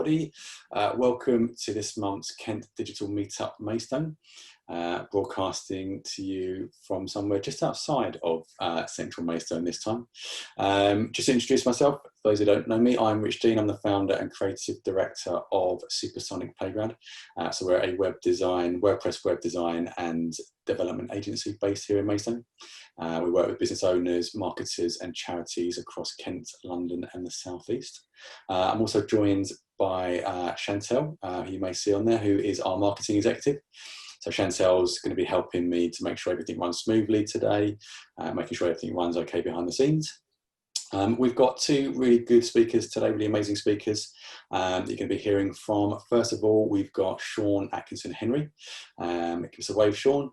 everybody. Welcome to this month's Kent Digital Meetup Maidstone, broadcasting to you from somewhere just outside of central Maidstone this time. Just to introduce myself, for those who don't know me, I'm Rich Dean. I'm the founder and creative director of Supersonic Playground. So we're a WordPress web design and development agency based here in Maidstone. We work with business owners, marketers and charities across Kent, London and the South East. I'm also joined by Chantel, who you may see on there, who is our marketing executive. So Chantel's going to be helping me to make sure everything runs smoothly today, making sure everything runs okay behind the scenes. We've got two really good speakers today, really amazing speakers that you're going to be hearing from. First of all, we've got Sean Atkinson Henry. Give us a wave, Sean.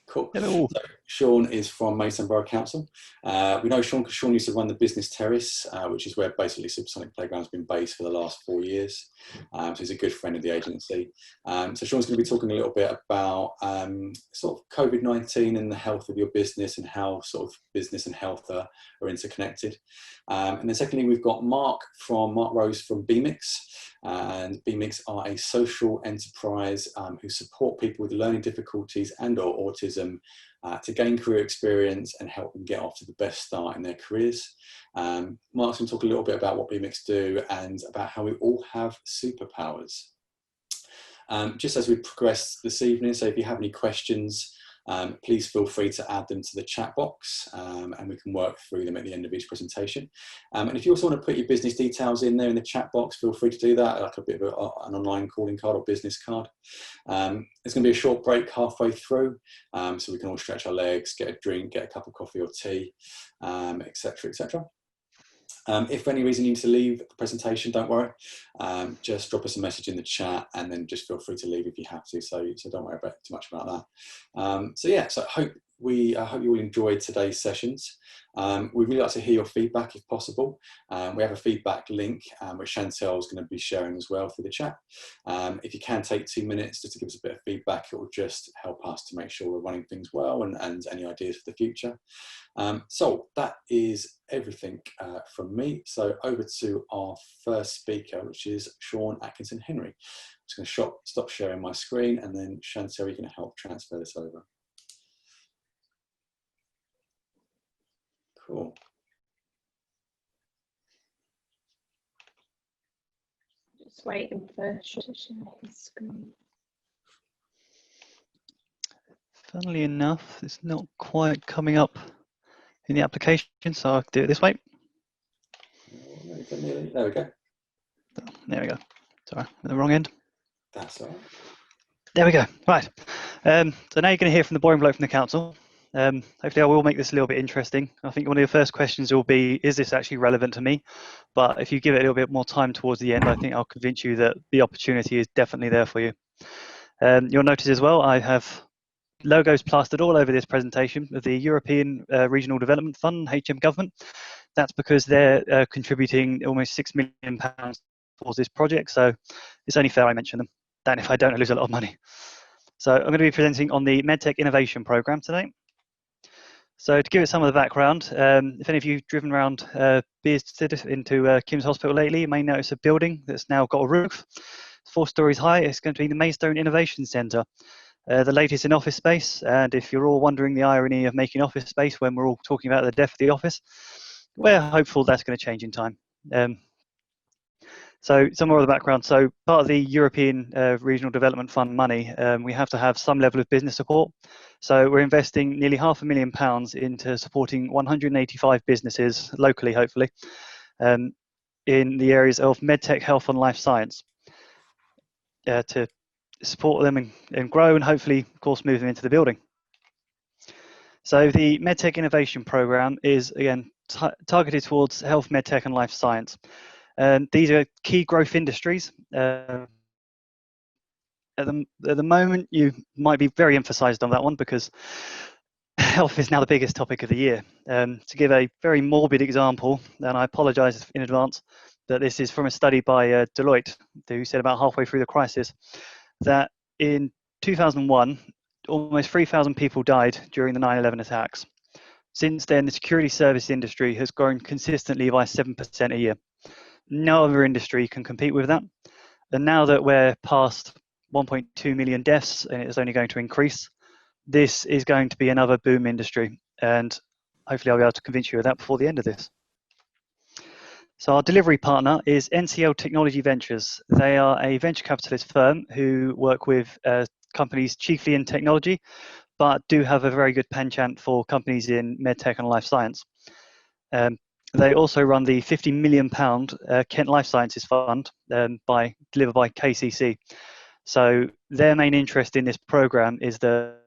Cool. Hello. So Sean is from Maidstone Borough Council. We know Sean because Sean used to run the Business Terrace, which is where basically Supersonic Playground has been based for the last 4 years. So he's a good friend of the agency. So Sean's going to be talking a little bit about sort of COVID-19 and the health of your business and how sort of business and health are interconnected. And then secondly, we've got Mark Rose from BMix. And BMix are a social enterprise who support people with learning difficulties and or autism to gain career experience and help them get off to the best start in their careers. Mark's going to talk a little bit about what BMix do and about how we all have superpowers. Just as we progress this evening, so if you have any questions, please feel free to add them to the chat box and we can work through them at the end of each presentation. And if you also want to put your business details in there in the chat box, feel free to do that, like a bit of an online calling card or business card. There's going to be a short break halfway through, so we can all stretch our legs, get a drink, get a cup of coffee or tea, etc., etc. If for any reason you need to leave the presentation, don't worry. Just drop us a message in the chat and then just feel free to leave if you have to. So don't worry too much about that. So I hope you all enjoyed today's sessions. We'd really like to hear your feedback if possible. We have a feedback link which Chantel is going to be sharing as well through the chat. If you can take 2 minutes just to give us a bit of feedback, it will just help us to make sure we're running things well and any ideas for the future. So that is everything from me. So over to our first speaker, which is Sean Atkinson Henry. I'm just going to stop sharing my screen and then Chantel, you can help transfer this over. Cool. Just waiting for Sean to share his screen. Funnily enough, it's not quite coming up in the application, so I'll do it this way. There we go. There we go. Sorry, at the wrong end. That's all right. There we go. Right. So now you're going to hear from the boring bloke from the council. Hopefully I will make this a little bit interesting. I think one of the first questions will be, is this actually relevant to me? But if you give it a little bit more time towards the end, I think I'll convince you that the opportunity is definitely there for you. You'll notice as well, I have logos plastered all over this presentation of the European Regional Development Fund, HM government. That's because they're contributing almost £6 million towards this project. So it's only fair I mention them. Then if I don't, I lose a lot of money. So I'm going to be presenting on the MedTech Innovation Programme today. So to give it some of the background, if any of you have driven around Bearsted into Kim's Hospital lately, you may notice a building that's now got a roof. 4 stories high. It's going to be the Maidstone Innovation Centre, the latest in office space. And if you're all wondering the irony of making office space when we're all talking about the death of the office, we're hopeful that's going to change in time. So some more of the background. So part of the European Regional Development Fund money, we have to have some level of business support. So we're investing nearly £500,000 into supporting 185 businesses locally, hopefully, in the areas of medtech, health and life science to support them and grow and hopefully, of course, move them into the building. So the MedTech Innovation Programme is, again, targeted towards health, medtech and life science. These are key growth industries. At the moment, you might be very emphasised on that one because health is now the biggest topic of the year. To give a very morbid example, and I apologise in advance, that this is from a study by Deloitte, who said about halfway through the crisis, that in 2001, almost 3,000 people died during the 9/11 attacks. Since then, the security service industry has grown consistently by 7% a year. No other industry can compete with that. And now that we're past 1.2 million deaths and it's only going to increase, this is going to be another boom industry. And hopefully I'll be able to convince you of that before the end of this. So our delivery partner is NCL Technology Ventures. They are a venture capitalist firm who work with companies chiefly in technology, but do have a very good penchant for companies in medtech and life science. They also run the £50 million Kent Life Sciences Fund delivered by KCC. So their main interest in this program is that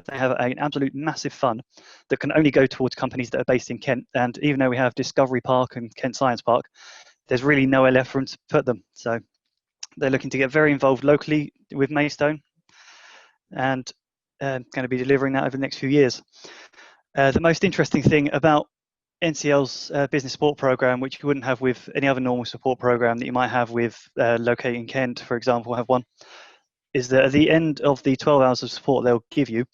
they have an absolute massive fund that can only go towards companies that are based in Kent. And even though we have Discovery Park and Kent Science Park, there's really nowhere left for them to put them. So they're looking to get very involved locally with Maidstone and going to be delivering that over the next few years. The most interesting thing about NCL's business support program, which you wouldn't have with any other normal support program that you might have with Locating Kent, for example, have one, is that at the end of the 12 hours of support they'll give you,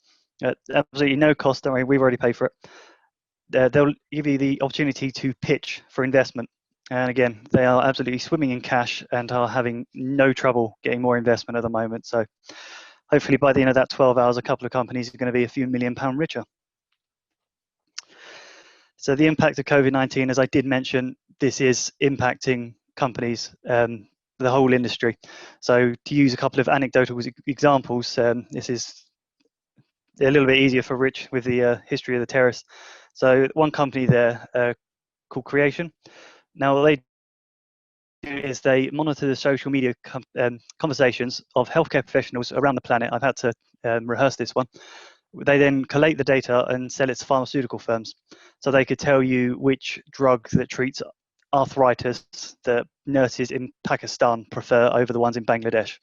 at absolutely no cost, don't worry, we've already paid for it, they'll give you the opportunity to pitch for investment. And again, they are absolutely swimming in cash and are having no trouble getting more investment at the moment. So hopefully by the end of that 12 hours, a couple of companies are going to be a few £1 million richer. So the impact of COVID-19, as I did mention, this is impacting companies, the whole industry. So to use a couple of anecdotal examples, this is a little bit easier for Rich with the history of the terrace. So one company there called Creation. Now what they do is they monitor the social media conversations of healthcare professionals around the planet. I've had to rehearse this one. They then collate the data and sell it to pharmaceutical firms. So they could tell you which drug that treats arthritis that nurses in Pakistan prefer over the ones in Bangladesh.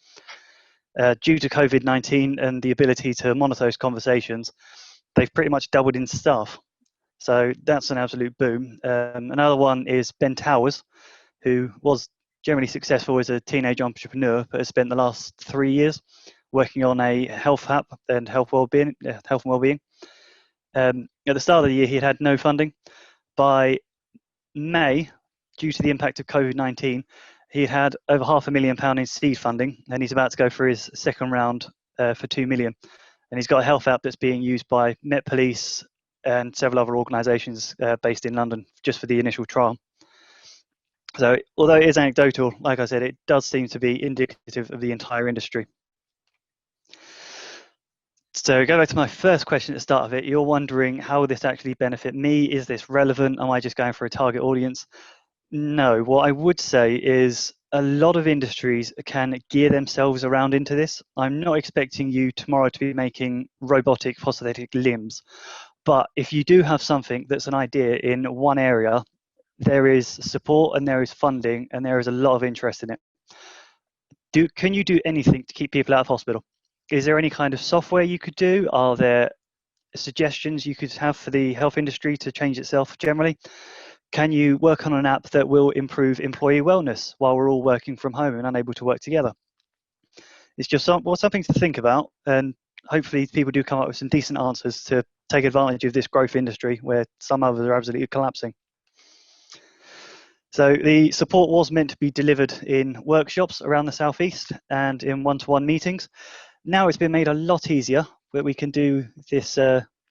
Due to COVID-19 and the ability to monitor those conversations, they've pretty much doubled in staff. So that's an absolute boom. Another one is Ben Towers, who was generally successful as a teenage entrepreneur, but has spent the last 3 years working on a health app and health and well-being. At the start of the year, he had no funding. By May, due to the impact of COVID-19, he had over £500,000 in seed funding, and he's about to go for his second round for 2 million. And he's got a health app that's being used by Met Police and several other organisations based in London just for the initial trial. So although it is anecdotal, like I said, it does seem to be indicative of the entire industry. So go back to my first question at the start of it. You're wondering, how will this actually benefit me? Is this relevant? Am I just going for a target audience? No, what I would say is a lot of industries can gear themselves around into this. I'm not expecting you tomorrow to be making robotic prosthetic limbs, but if you do have something that's an idea in one area, there is support and there is funding and there is a lot of interest in it. Can you do anything to keep people out of hospital? Is there any kind of software you could do? Are there suggestions you could have for the health industry to change itself generally? Can you work on an app that will improve employee wellness while we're all working from home and unable to work together? It's just something to think about, and hopefully people do come up with some decent answers to take advantage of this growth industry where some others are absolutely collapsing. So the support was meant to be delivered in workshops around the Southeast and in one-to-one meetings. Now it's been made a lot easier, but we can do this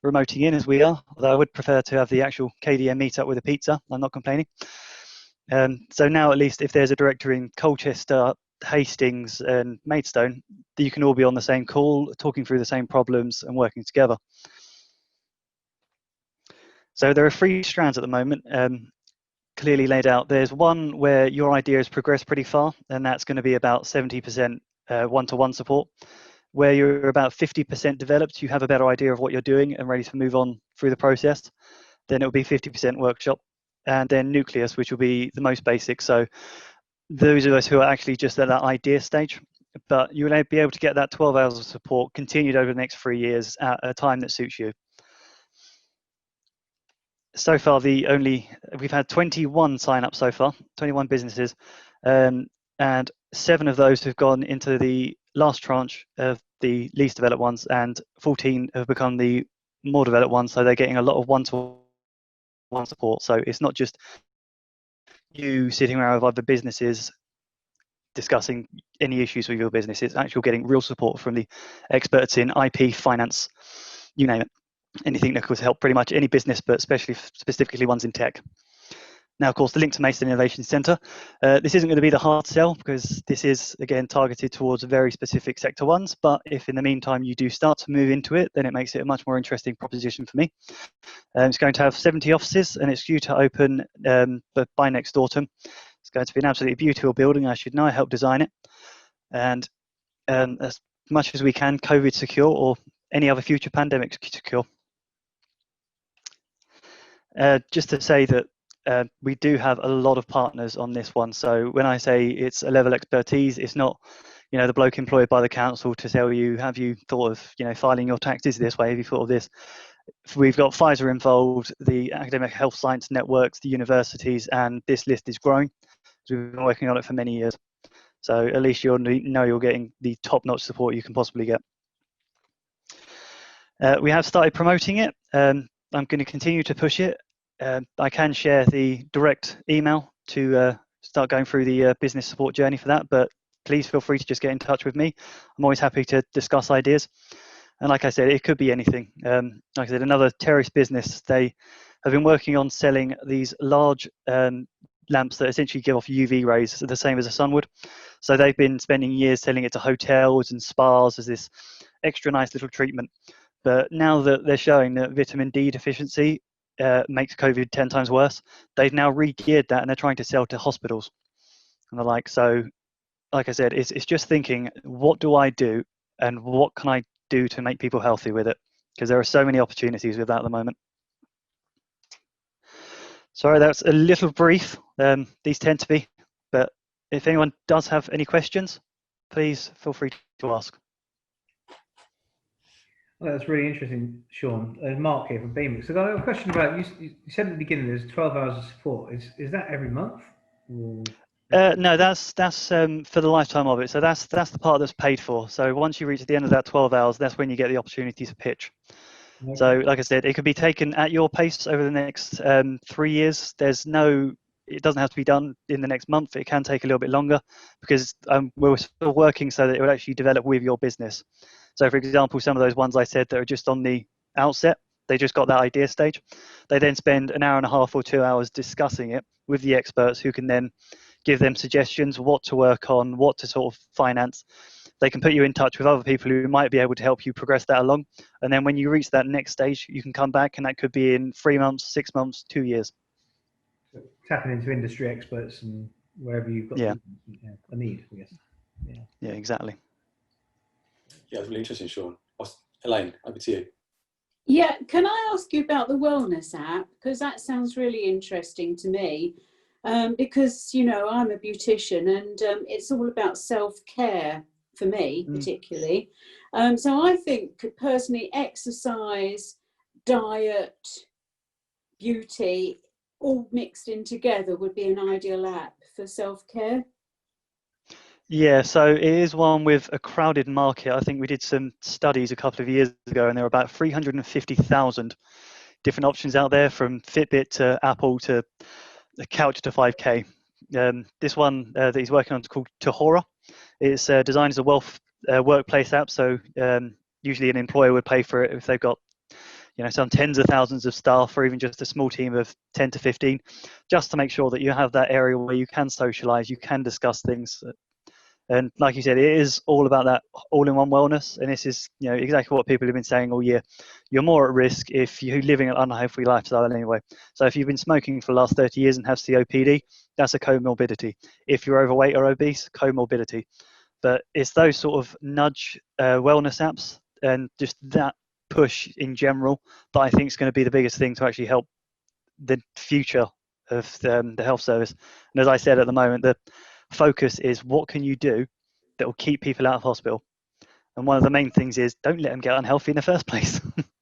remoting in as we are, although I would prefer to have the actual KDM meetup with a pizza. I'm not complaining. So now at least if there's a director in Colchester, Hastings and Maidstone, you can all be on the same call, talking through the same problems and working together. So there are 3 strands at the moment, clearly laid out. There's one where your idea has progressed pretty far, and that's going to be about 70% one-to-one support. Where you're about 50% developed, you have a better idea of what you're doing and ready to move on through the process, then it will be 50% workshop. And then nucleus, which will be the most basic. So those of us who are actually just at that idea stage, but you will be able to get that 12 hours of support continued over the next 3 years at a time that suits you. So far, we've had 21 sign-ups so far, 21 businesses, and 7 of those have gone into the last tranche of the least developed ones, and 14 have become the more developed ones, so they're getting a lot of one-to-one support. So it's not just you sitting around with other businesses discussing any issues with your business. It's actually getting real support from the experts in IP, finance, you name it. Anything that could help pretty much any business, but especially specifically ones in tech. Now, of course, the link to Maidstone Innovation Centre. This isn't going to be the hard sell because this is, again, targeted towards very specific sector ones. But if in the meantime you do start to move into it, then it makes it a much more interesting proposition for me. It's going to have 70 offices and it's due to open by next autumn. It's going to be an absolutely beautiful building. I should know, I helped design it. And as much as we can, COVID secure or any other future pandemic secure. Just to say that we do have a lot of partners on this one. So when I say it's a level expertise, it's not, the bloke employed by the council to tell you, have you thought of, filing your taxes this way? Have you thought of this? We've got Pfizer involved, the academic health science networks, the universities, and this list is growing. We've been working on it for many years. So at least you're getting the top-notch support you can possibly get. We have started promoting it. I'm going to continue to push it. I can share the direct email to start going through the business support journey for that, but please feel free to just get in touch with me. I'm always happy to discuss ideas. And like I said, it could be anything. Like I said, another terrace business, they have been working on selling these large lamps that essentially give off UV rays, the same as a sun would. So they've been spending years selling it to hotels and spas as this extra nice little treatment. But now that they're showing that vitamin D deficiency makes COVID 10 times worse, they've now re-geared that and they're trying to sell to hospitals. And they're like, so, like I said, it's just thinking, what do I do and what can I do to make people healthy with it? Because there are so many opportunities with that at the moment. Sorry, that's a little brief. These tend to be, but if anyone does have any questions, please feel free to ask. Well, that's really interesting, Sean. Mark here from Beamix. So I have a question about, you said at the beginning there's 12 hours of support. Is that every month? No, that's for the lifetime of it. So that's the part that's paid for. So once you reach the end of that 12 hours, that's when you get the opportunity to pitch. Okay. So like I said, it could be taken at your pace over the next 3 years. It doesn't have to be done in the next month. It can take a little bit longer because we're still working so that it will actually develop with your business. So for example, some of those ones I said that are just on the outset, they just got that idea stage. They then spend an hour and a half or 2 hours discussing it with the experts who can then give them suggestions, what to work on, what to sort of finance. They can put you in touch with other people who might be able to help you progress that along. And then when you reach that next stage, you can come back and that could be in 3 months, 6 months, 2 years. So tapping into industry experts and wherever you've got a need, I guess. Yeah, exactly. Yeah, it's really interesting, Sean. Elaine, over to you. Yeah, can I ask you about the wellness app? Because that sounds really interesting to me. Because, I'm a beautician and it's all about self-care for me, particularly. So I think personally exercise, diet, beauty, all mixed in together would be an ideal app for self-care. Yeah, so it is one with a crowded market. I think we did some studies a couple of years ago and there were about 350,000 different options out there, from Fitbit to Apple to the couch to 5K. This one that he's working on is called Tahora. It's designed as a workplace app, so usually an employer would pay for it if they've got some tens of thousands of staff or even just a small team of 10 to 15, just to make sure that you have that area where you can socialize, you can discuss things. And like you said, it is all about that all-in-one wellness. And this is exactly what people have been saying all year. You're more at risk if you're living an unhealthy lifestyle anyway. So if you've been smoking for the last 30 years and have COPD, that's a comorbidity. If you're overweight or obese, comorbidity. But it's those sort of nudge wellness apps and just that push in general that I think is going to be the biggest thing to actually help the future of the health service. And as I said at the moment, the focus is what can you do that will keep people out of hospital. And one of the main things is don't let them get unhealthy in the first place.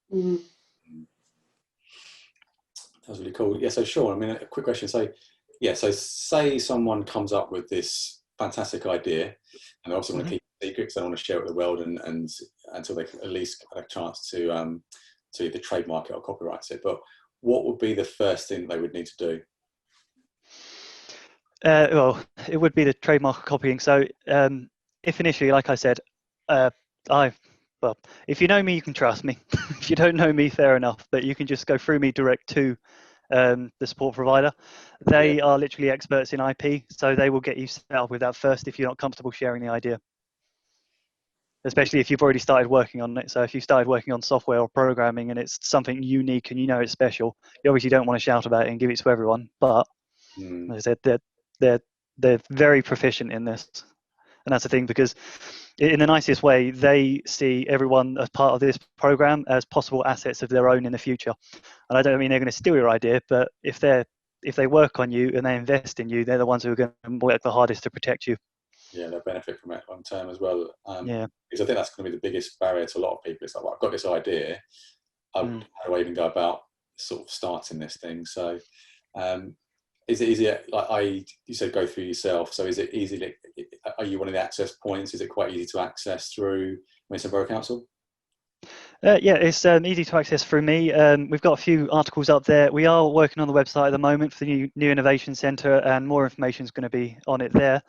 That was really cool. Yeah, so Sean, a quick question. So say someone comes up with this fantastic idea and they also want to keep it secret because they want to share it with the world and until they can at least have a chance to either trademark it or copyright it. But what would be the first thing they would need to do? Well, it would be the trademark copying. So if initially, like I said, well, if you know me, you can trust me. If you don't know me, fair enough. But you can just go through me direct to the support provider. They are literally experts in IP, so they will get you set up with that first if you're not comfortable sharing the idea. Especially if you've already started working on it. So if you started working on software or programming and it's something unique and you know it's special, you obviously don't want to shout about it and give it to everyone. But as I said, they're very proficient in this, and that's the thing, because in the nicest way, they see everyone as part of this program as possible assets of their own in the future. And I don't mean they're going to steal your idea, but if they work on you and they invest in you, they're the ones who are going to work the hardest to protect you. Yeah, they'll benefit from it long term as well. Yeah, because I think that's going to be the biggest barrier to a lot of people. It's like, well, I've got this idea. How do I even go about sort of starting this thing? So, is it easy? Like you said, go through yourself. So, is it easy? Are you one of the access points? Is it quite easy to access through Maidstone Borough Council? Yeah, it's easy to access through me. We've got a few articles up there. We are working on the website at the moment for the new Innovation Centre, and more information is going to be on it there.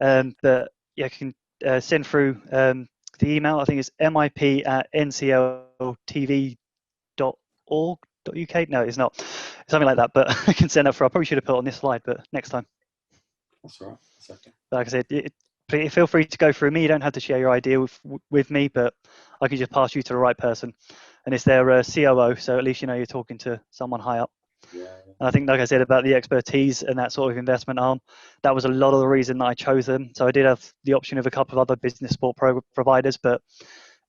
But yeah, you can send through the email. I think it's mip@ncltv.org.uk. No, it's not. Something like that. But I can send that for. I probably should have put it on this slide, but next time. That's all right. That's okay. Like I said, feel free to go through me. You don't have to share your idea with me, but I can just pass you to the right person. And it's their COO, so at least you know you're talking to someone high up. Yeah. And I think, like I said, about the expertise and that sort of investment arm, that was a lot of the reason that I chose them. So I did have the option of a couple of other business support providers, but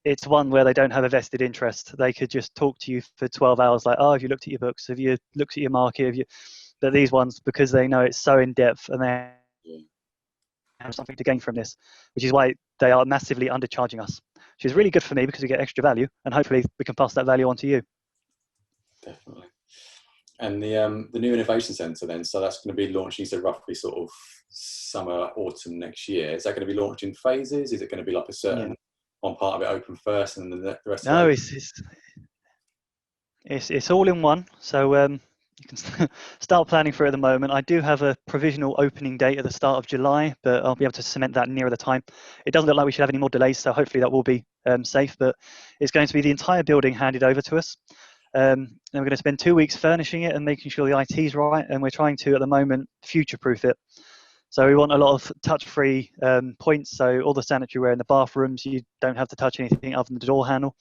it's one where they don't have a vested interest. They could just talk to you for 12 hours like, oh, have you looked at your books? Have you looked at your market? Have you? But these ones, because they know it's so in depth and they have something to gain from this, which is why they are massively undercharging us, which is really good for me because we get extra value, and hopefully we can pass that value on to you. Definitely. And the new innovation centre then, so that's going to be launched, you said roughly sort of summer, autumn next year. Is that going to be launched in phases? Is it going to be like a certain one part of it open first and then the rest? No, it's all in one. So you can start planning for it at the moment. I do have a provisional opening date at the start of July, but I'll be able to cement that nearer the time. It doesn't look like we should have any more delays, so hopefully that will be safe. But it's going to be the entire building handed over to us. And we're going to spend 2 weeks furnishing it and making sure the IT is right. And we're trying to, at the moment, future-proof it. So we want a lot of touch-free points. So all the sanitary ware in the bathrooms, you don't have to touch anything other than the door handle.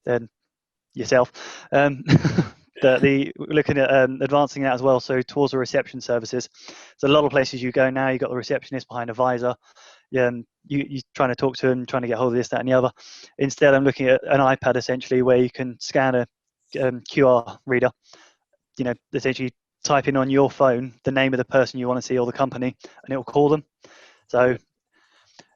Then yourself. But we're looking at advancing that as well. So towards the reception services. So a lot of places you go now, you've got the receptionist behind a visor. You're trying to talk to them, trying to get hold of this, that, and the other. Instead, I'm looking at an iPad essentially where you can scan a QR reader. You know, essentially type in on your phone the name of the person you want to see or the company, and it will call them. So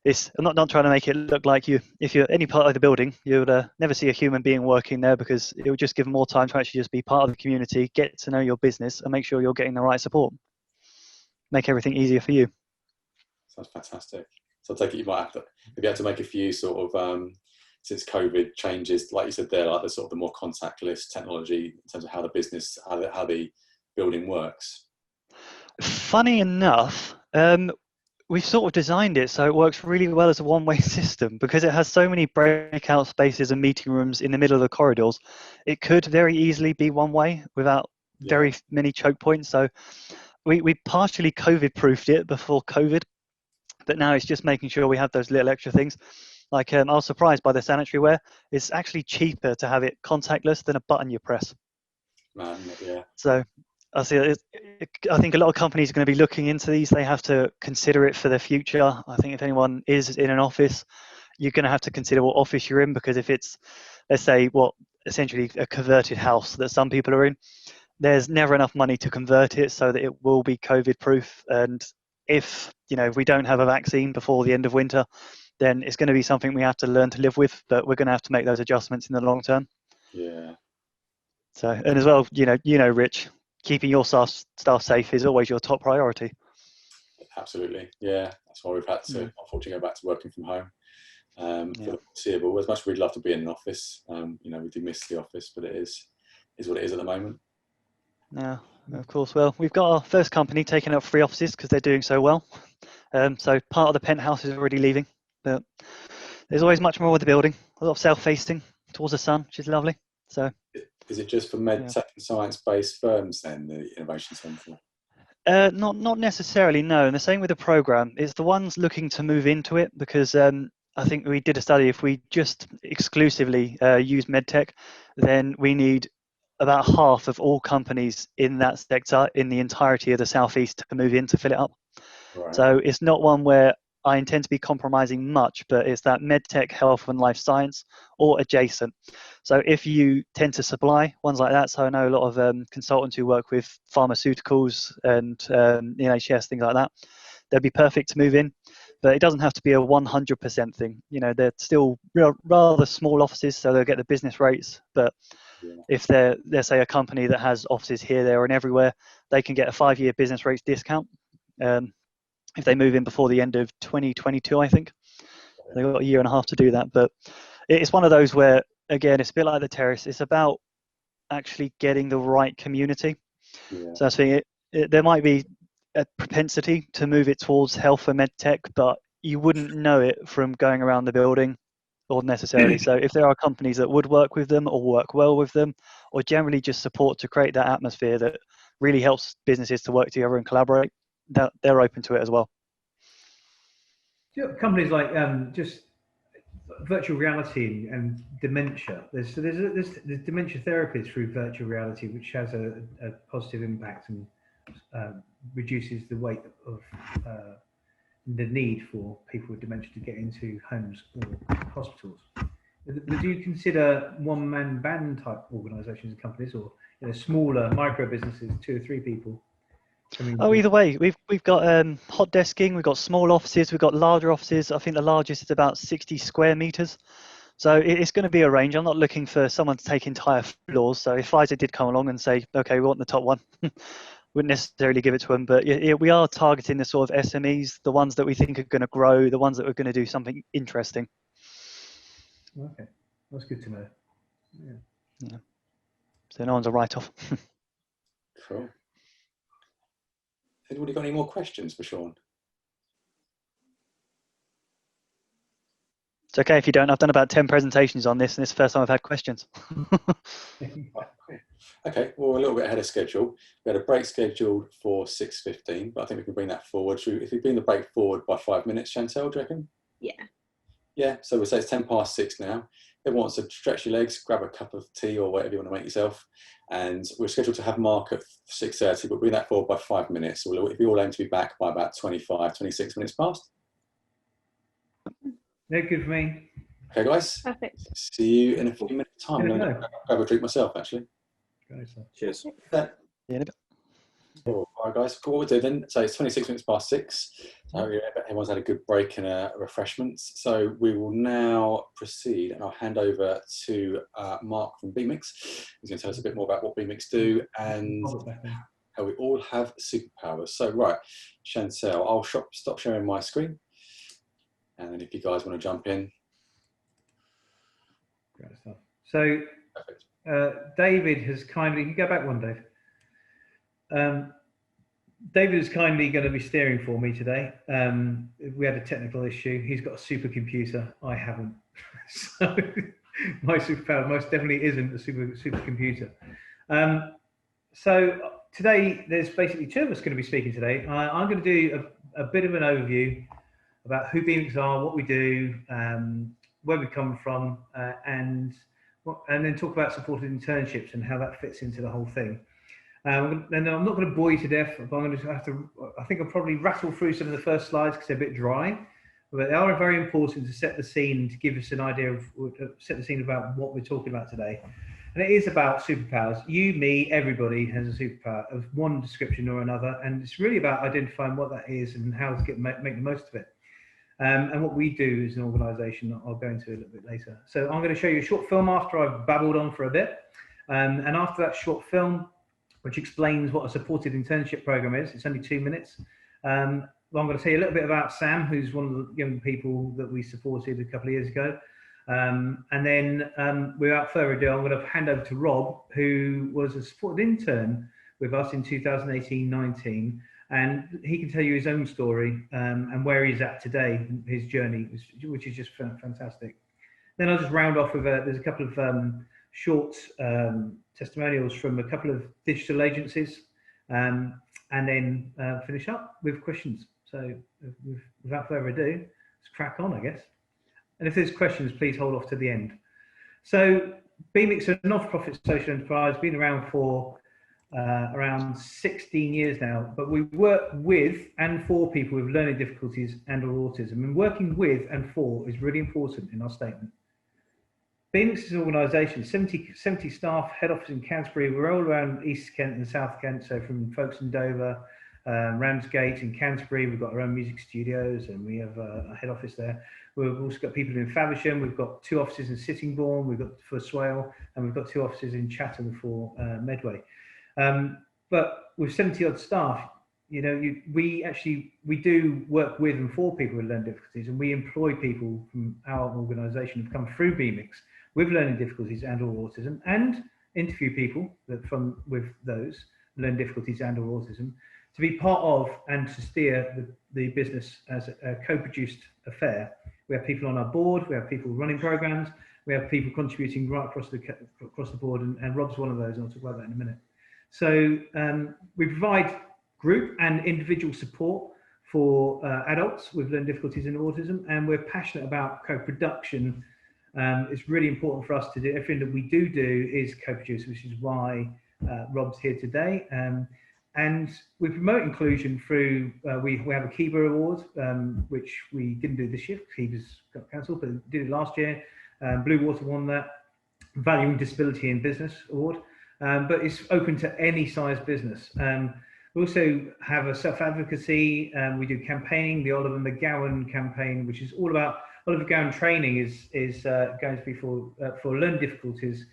I'm not trying to make it look like if you're any part of the building, you would never see a human being working there, because it would just give them more time to actually just be part of the community, get to know your business, and make sure you're getting the right support. Make everything easier for you. Sounds fantastic. So I take it you might have to make a few sort of since COVID changes, like you said there, like the sort of the more contactless technology in terms of how the business, how the building works. Funny enough, we've sort of designed it so it works really well as a one-way system, because it has so many breakout spaces and meeting rooms in the middle of the corridors. It could very easily be one way without very many choke points. So we partially COVID-proofed it before COVID, but now it's just making sure we have those little extra things. Like I was surprised by the sanitary ware. It's actually cheaper to have it contactless than a button you press. Yeah. So I think a lot of companies are going to be looking into these. They have to consider it for the future. I think if anyone is in an office, you're going to have to consider what office you're in, because if it's, let's say, essentially a converted house that some people are in, there's never enough money to convert it so that it will be COVID proof. And if we don't have a vaccine before the end of winter, then it's going to be something we have to learn to live with, but we're going to have to make those adjustments in the long term. Yeah. So, and as well, Rich, keeping your staff safe is always your top priority. Absolutely. Yeah. That's why we've had to, unfortunately, go back to working from home for the foreseeable. As much as we'd love to be in an office, we do miss the office, but it is what it is at the moment. Yeah. Of course. Well, we've got our first company taking up 3 offices because they're doing so well. So part of the penthouse is already leaving, but there's always much more with the building. A lot of south-facing towards the sun, which is lovely. So, is it just for med yeah. tech and science-based firms then, the innovation centre? Not necessarily, no. And the same with the program. It's the ones looking to move into it because I think we did a study. If we just exclusively use medtech, then we need about half of all companies in that sector in the entirety of the southeast to move in to fill it up. Right. So it's not one where I intend to be compromising much, but it's that medtech, health and life science or adjacent. So if you tend to supply ones like that, so I know a lot of consultants who work with pharmaceuticals and NHS, things like that, they'd be perfect to move in. But it doesn't have to be a 100% thing. You know, they're still rather small offices, so they'll get the business rates. But if they're say a company that has offices here, there, and everywhere, they can get a 5-year business rates discount. If they move in before the end of 2022, I think. They've got a year and a half to do that. But it's one of those where, again, it's a bit like the terrace. It's about actually getting the right community. Yeah. So I think there might be a propensity to move it towards health and med tech, but you wouldn't know it from going around the building or necessarily. So if there are companies that would work with them or work well with them, or generally just support to create that atmosphere that really helps businesses to work together and collaborate, that they're open to it as well. Companies like just virtual reality and dementia. There's dementia therapies through virtual reality, which has a positive impact and reduces the weight of the need for people with dementia to get into homes or hospitals. Would you consider one-man band type organisations and companies, or smaller micro businesses, 2 or 3 people? Oh, either way, we've got hot desking, we've got small offices, we've got larger offices. I think the largest is about 60 square meters. So it's going to be a range. I'm not looking for someone to take entire floors. So if Pfizer did come along and say, okay, we want the top one, wouldn't necessarily give it to them. But we are targeting the sort of SMEs, the ones that we think are going to grow, the ones that are going to do something interesting. Okay, that's good to know. Yeah. So no one's a write-off. Cool. Anybody got any more questions for Sean? It's okay if you don't. I've done about 10 presentations on this, and it's the first time I've had questions. Okay, well, a little bit ahead of schedule. We had a break scheduled for 6:15, but I think we can bring that forward. If we bring the break forward by 5 minutes, Chantel, do you reckon? Yeah. Yeah, so we'll say it's 6:10 now. Everyone wants to stretch your legs, grab a cup of tea or whatever you want to make yourself. And we're scheduled to have Mark at 6:30, but bring that forward by 5 minutes. So we all aim to be back by about 26 minutes past. No, good for me. Okay, guys. Perfect. See you in a few minutes' time. I'm going to grab a drink myself, actually. Cheers. Yeah, in a bit. All right, guys. Cool. What we'll do then, so it's 26 minutes past 6. So everyone's had a good break and refreshments. So we will now proceed, and I'll hand over to Mark from BMix. He's going to tell us a bit more about what BMix do and how we all have superpowers. So, right, Chantel, I'll stop sharing my screen. And then if you guys want to jump in. Great stuff. So, David has kindly, you go back one, Dave. David is kindly going to be steering for me today. We had a technical issue. He's got a supercomputer. I haven't. So my superpower most definitely isn't a supercomputer. So today, there's basically 2 of us going to be speaking today. I'm going to do a bit of an overview about who BMix are, what we do, where we come from, and then talk about supported internships and how that fits into the whole thing. And I'm not going to bore you to death, but I'm going to have to, I think I'll probably rattle through some of the first slides because they're a bit dry, but they are very important to set the scene, to give us an idea of, set the scene about what we're talking about today. And it is about superpowers. You, me, everybody has a superpower of one description or another, and it's really about identifying what that is and how to make the most of it. And what we do as an organisation, I'll go into a little bit later. So I'm going to show you a short film after I've babbled on for a bit. And after that short film, which explains what a supported internship program is, it's only 2 minutes. I'm going to tell you a little bit about Sam, who's one of the young people that we supported a couple of years ago. And then without further ado, I'm going to hand over to Rob, who was a supported intern with us in 2018-19, and he can tell you his own story and where he's at today, his journey, which is just fantastic. Then I'll just round off with there's a couple of short testimonials from a couple of digital agencies, and then finish up with questions. So without further ado, let's crack on, I guess. And if there's questions, please hold off to the end. So BMIX is a not-for-profit social enterprise, been around for around 16 years now, but we work with and for people with learning difficulties and or autism. And working with and for is really important in our statement. BMIX is an organisation, 70 staff, head office in Canterbury. We're all around East Kent and South Kent, so from folks in Dover, Ramsgate in Canterbury. We've got our own music studios and we have a head office there. We've also got people in Faversham. We've got 2 offices in Sittingbourne. We've got for Swale, and we've got 2 offices in Chatham for Medway. But with 70 odd staff, you know, we do work with and for people with learning difficulties, and we employ people from our organisation who've come through BMIX with learning difficulties and or autism, and interview people with those learning difficulties and or autism to be part of and to steer the business as a co-produced affair. We have people on our board, we have people running programs, we have people contributing right across the board, and Rob's one of those, and I'll talk about that in a minute. So we provide group and individual support for adults with learning difficulties and autism, and we're passionate about co-production. It's really important for us to do everything that we do is co-produce, which is why Rob's here today. And we promote inclusion through, we have a KIBA award, which we didn't do this year, KIBA's got cancelled, but we did it last year. Blue Water won that, Valuing Disability in Business award, but it's open to any size business. We also have a self-advocacy, we do campaigning, the Oliver McGowan campaign, which is all about, Oliver McGowan training is going to be for learning difficulties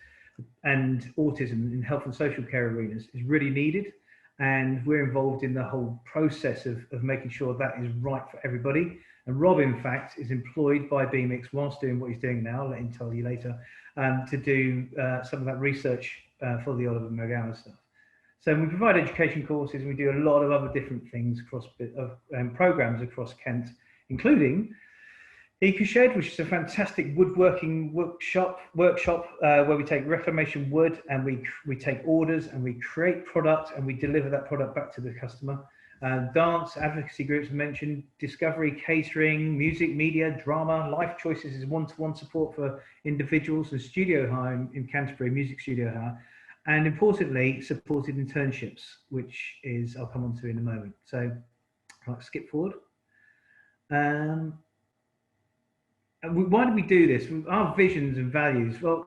and autism in health and social care arenas is really needed. And we're involved in the whole process of making sure that is right for everybody. And Rob, in fact, is employed by BMIX whilst doing what he's doing now, I'll let him tell you later, to do some of that research for the Oliver McGowan stuff. So we provide education courses, and we do a lot of other different things across programs across Kent, including EcoShed, which is a fantastic woodworking workshop where we take reclamation wood and we take orders and we create product and we deliver that product back to the customer. Dance, advocacy groups mentioned, discovery, catering, music, media, drama, life choices is one-to-one support for individuals, and studio hire in Canterbury, music studio hire, and importantly, supported internships, which is I'll come on to in a moment. So I'll skip forward. Why do we do this? Our visions and values. Well,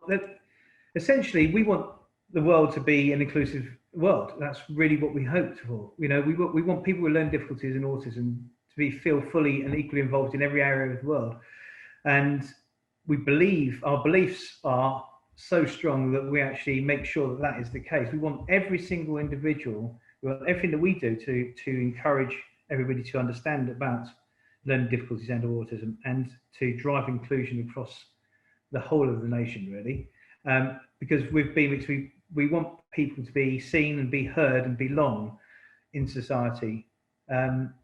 essentially, we want the world to be an inclusive world. That's really what we hoped for. You know, we want people with learning difficulties and autism to feel fully and equally involved in every area of the world. And we believe our beliefs are so strong that we actually make sure that that is the case. We want every single individual, everything that we do to encourage everybody to understand about learning difficulties and autism, and to drive inclusion across the whole of the nation, really. Because with BMIX, we want people to be seen and be heard and belong in society.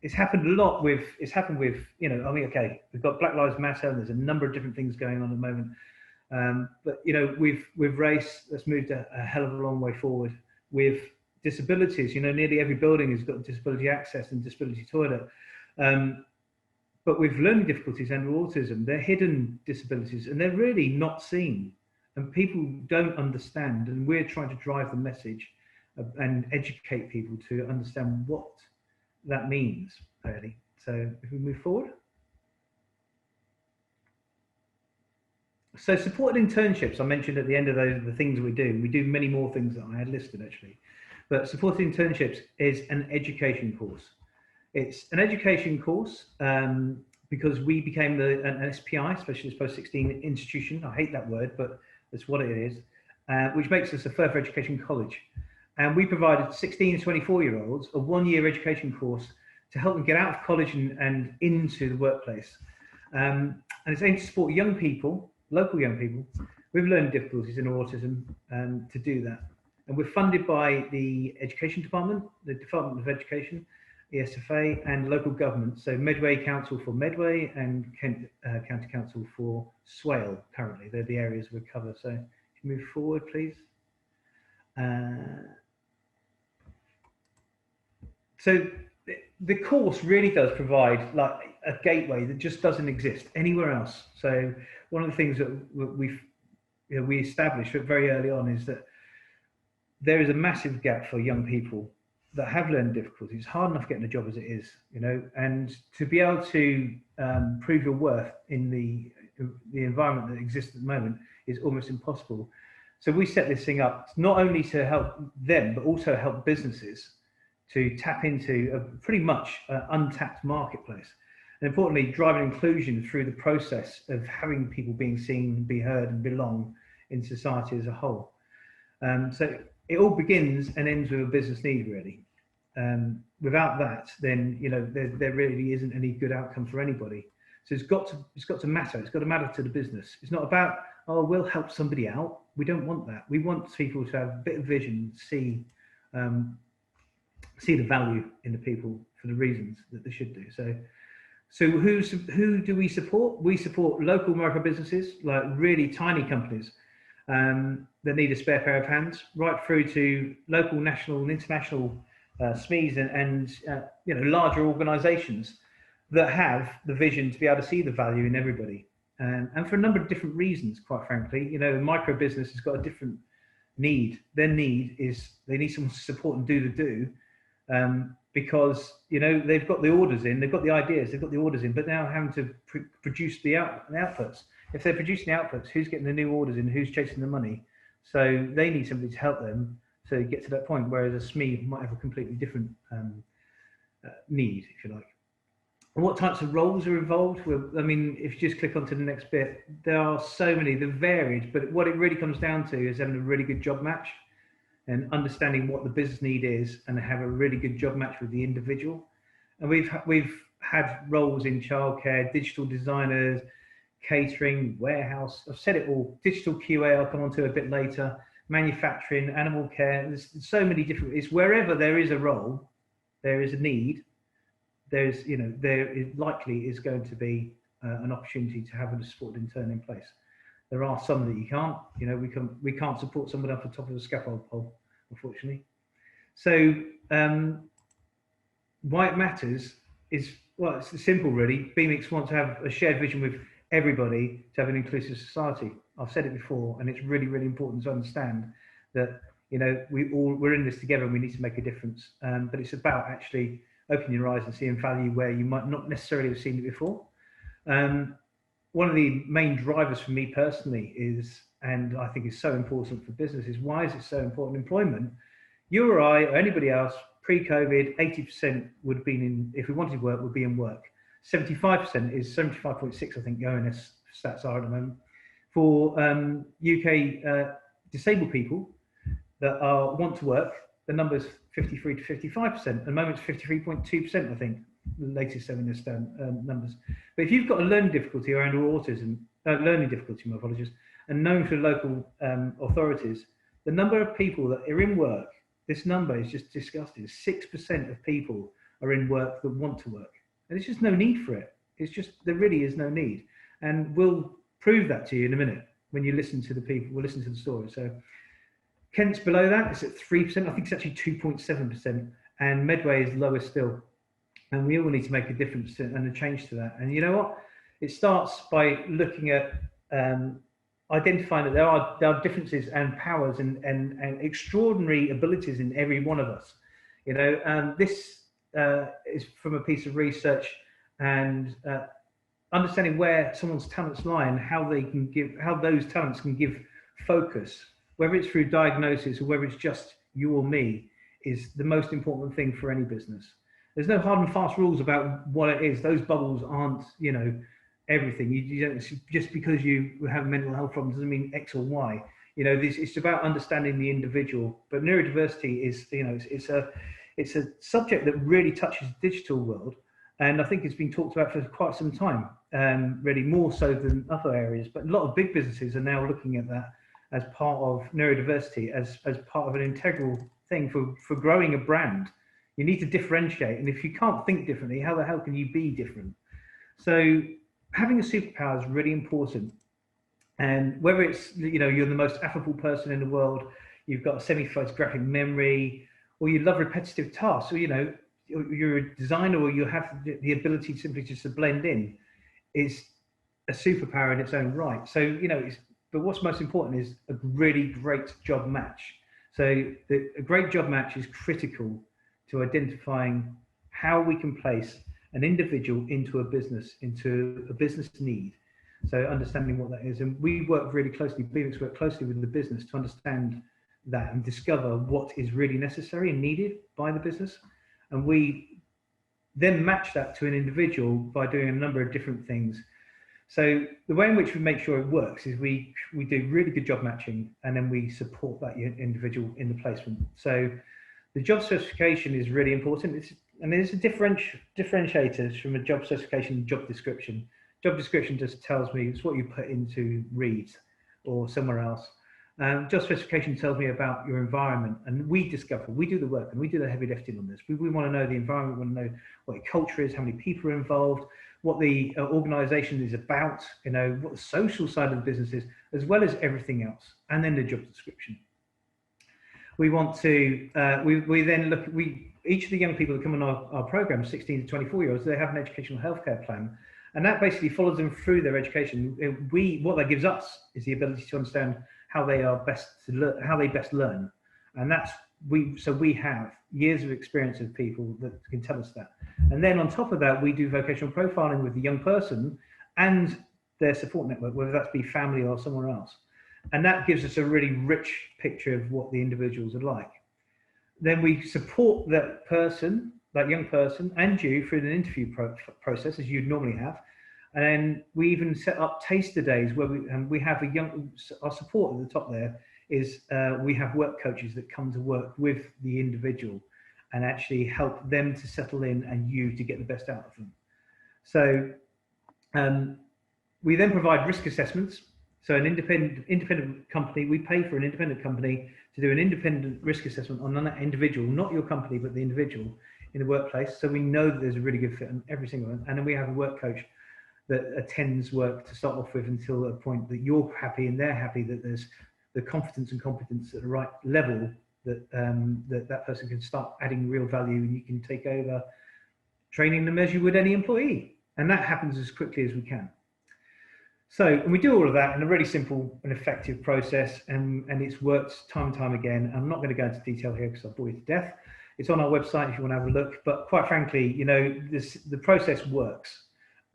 It's happened a lot with, you know, I mean, okay, we've got Black Lives Matter, and there's a number of different things going on at the moment. But, you know, with race, that's moved a hell of a long way forward. With disabilities, you know, nearly every building has got disability access and disability toilet. But with learning difficulties and autism, they're hidden disabilities and they're really not seen, and people don't understand, and we're trying to drive the message and educate people to understand what that means, really. So if we move forward. So supported internships, I mentioned at the end of the things we do many more things that I had listed actually, but supported internships is an education course. It's an education course because we became an SPI, Specialist Post-16 institution. I hate that word, but that's what it is, which makes us a further education college. And we provided 16 to 24-year-olds a one-year education course to help them get out of college and into the workplace. And it's aimed to support young people, local young people, with learning difficulties and autism to do that. And we're funded by the Education Department, the Department of Education, ESFA, and local government. So Medway Council for Medway and Kent County Council for Swale currently. They're the areas we cover. So move forward, please. So the course really does provide like a gateway that just doesn't exist anywhere else. So one of the things that we established very early on is that there is a massive gap for young people that have learning difficulties. It's hard enough getting a job as it is, you know, and to be able to prove your worth in the environment that exists at the moment is almost impossible. So we set this thing up not only to help them, but also help businesses to tap into a pretty much untapped marketplace. And importantly, driving inclusion through the process of having people being seen, be heard and belong in society as a whole. So it all begins and ends with a business need, really. Without that, then, you know, there really isn't any good outcome for anybody. So it's got to matter. It's got to matter to the business. It's not about, oh, we'll help somebody out. We don't want that. We want people to have a bit of vision, see the value in the people for the reasons that they should do. So who do we support? We support local micro businesses, like really tiny companies that need a spare pair of hands, right through to local, national, and international SMEs and you know, larger organisations that have the vision to be able to see the value in everybody, and for a number of different reasons. Quite frankly, you know, a micro business has got a different need. Their need is they need someone to support and do because, you know, they've got the orders in, they've got the ideas, they've got the orders in, but now having to produce the outputs. If they're producing the outputs, who's getting the new orders in? Who's chasing the money? So they need somebody to help them to get to that point, whereas a SME might have a completely different need, if you like. And what types of roles are involved? Well, I mean, if you just click onto the next bit, there are so many, they're varied, but what it really comes down to is having a really good job match and understanding what the business need is and have a really good job match with the individual. And we've had roles in childcare, digital designers, catering, warehouse, I've said it all, digital QA, I'll come on to a bit later, manufacturing, animal care. There's so many different, it's wherever there is a role, there is a need, there's, you know, there is likely is going to be an opportunity to have a supported intern in place. There are some that you can't, you know, we can't support someone up the top of a scaffold pole, unfortunately. So why it matters is, well, it's simple really. BMIX wants to have a shared vision with everybody to have an inclusive society. I've said it before, and it's really, really important to understand that, you know, we're in this together and we need to make a difference. But it's about actually opening your eyes and seeing value where you might not necessarily have seen it before. One of the main drivers for me personally is, and I think is so important for businesses, why is it so important? Employment. You or I or anybody else pre-COVID, 80% would have been in, if we wanted work, would be in work. 75% is 75.6, I think, going as stats are at the moment. For UK disabled people that want to work, the number's 53 to 55%. At the moment, it's 53.2%, I think, the latest numbers. But if you've got a learning difficulty or autism, learning difficulty, my apologies, and known through local authorities, the number of people that are in work, this number is just disgusting. 6% of people are in work that want to work. And there's just no need for it. It's just, there really is no need. And we'll prove that to you in a minute when you listen to the people, we'll listen to the story. So Kent's below that, it's at 3%, I think it's actually 2.7%, and Medway is lower still. And we all need to make a difference and a change to that. And you know what? It starts by looking at identifying that there are differences and powers and extraordinary abilities in every one of us. You know, this is from a piece of research, and understanding where someone's talents lie and how they can give, how those talents can give focus, whether it's through diagnosis or whether it's just you or me, is the most important thing for any business. There's no hard and fast rules about what it is. Those bubbles aren't, you know, everything. You don't, just because you have mental health problems doesn't mean X or Y. You know, it's about understanding the individual. But neurodiversity is, you know, it's a subject that really touches the digital world, and I think it's been talked about for quite some time, really more so than other areas. But a lot of big businesses are now looking at that as part of neurodiversity, as part of an integral thing for growing a brand. You need to differentiate, and if you can't think differently, how the hell can you be different? So having a superpower is really important. And whether it's, you know, you're the most affable person in the world, you've got a semi-photographic memory, or you love repetitive tasks, or, you know, you're a designer, or you have the ability simply just to blend in, is a superpower in its own right. So, you know, but what's most important is a really great job match. So a great job match is critical to identifying how we can place an individual into a business need. So understanding what that is. And we work really closely, BMX work closely with the business to understand that and discover what is really necessary and needed by the business. And we then match that to an individual by doing a number of different things. So the way in which we make sure it works is we do really good job matching, and then we support that individual in the placement. So the job specification is really important. There's a differentiators from a job specification and job description. Job description just tells me it's what you put into Reeds or somewhere else. Job specification tells me about your environment, and we do the work, and we do the heavy lifting on this. We want to know the environment, we want to know what your culture is, how many people are involved, what the organization is about, you know, what the social side of the business is, as well as everything else, and then the job description. We want to, we then look, each of the young people that come on our program, 16 to 24-year-olds, they have an educational healthcare plan, and that basically follows them through their education. What that gives us is the ability to understand how they are best to learn, how they best learn, and so we have years of experience of people that can tell us that. And then on top of that, we do vocational profiling with the young person and their support network, whether that's be family or somewhere else. And that gives us a really rich picture of what the individuals are like. Then we support that person, that young person, and you through an interview process, as you'd normally have. And then we even set up taster days where we have our support at the top there is we have work coaches that come to work with the individual and actually help them to settle in and you to get the best out of them. So we then provide risk assessments. So an independent company, we pay for an independent company to do an independent risk assessment on that individual, not your company, but the individual in the workplace. So we know that there's a really good fit on every single one. And then we have a work coach that attends work to start off with until a point that you're happy and they're happy, that there's the confidence and competence at the right level that that person can start adding real value, and you can take over training them as you would any employee. And that happens as quickly as we can. So, and we do all of that in a really simple and effective process, and it's worked time and time again. I'm not going to go into detail here because I'll bore you to death. It's on our website if you want to have a look, but quite frankly, you know, the process works.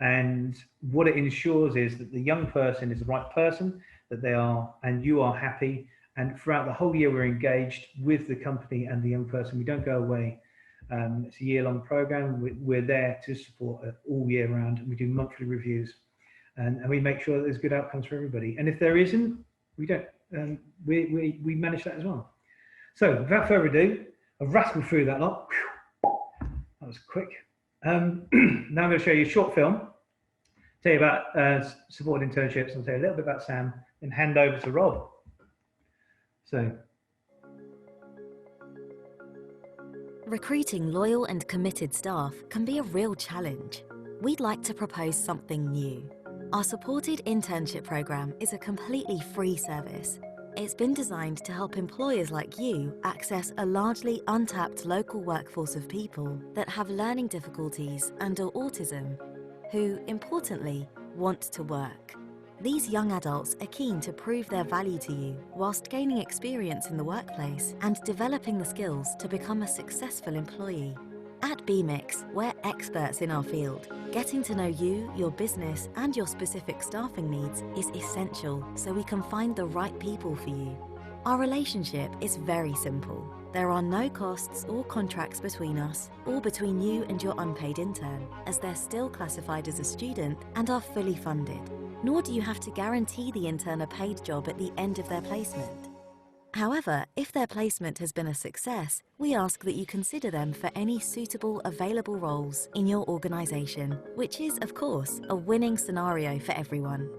And what it ensures is that the young person is the right person, that they are, and you are happy. And throughout the whole year, we're engaged with the company and the young person. We don't go away. It's a year-long program. We're there to support it all year round, and we do monthly reviews, and we make sure that there's good outcomes for everybody. And if there isn't, we don't. We manage that as well. So without further ado, I've rattled through that lot. That was quick. Now I'm going to show you a short film, tell you about supported internships, and tell you a little bit about Sam, and hand over to Rob. So, recruiting loyal and committed staff can be a real challenge. We'd like to propose something new. Our supported internship program is a completely free service. It's been designed to help employers like you access a largely untapped local workforce of people that have learning difficulties and/or autism, who, importantly, want to work. These young adults are keen to prove their value to you whilst gaining experience in the workplace and developing the skills to become a successful employee. At BMX, we're experts in our field. Getting to know you, your business, and your specific staffing needs is essential so we can find the right people for you. Our relationship is very simple. There are no costs or contracts between us or between you and your unpaid intern, as they're still classified as a student and are fully funded. Nor do you have to guarantee the intern a paid job at the end of their placement. However, if their placement has been a success, we ask that you consider them for any suitable available roles in your organisation, which is, of course, a winning scenario for everyone.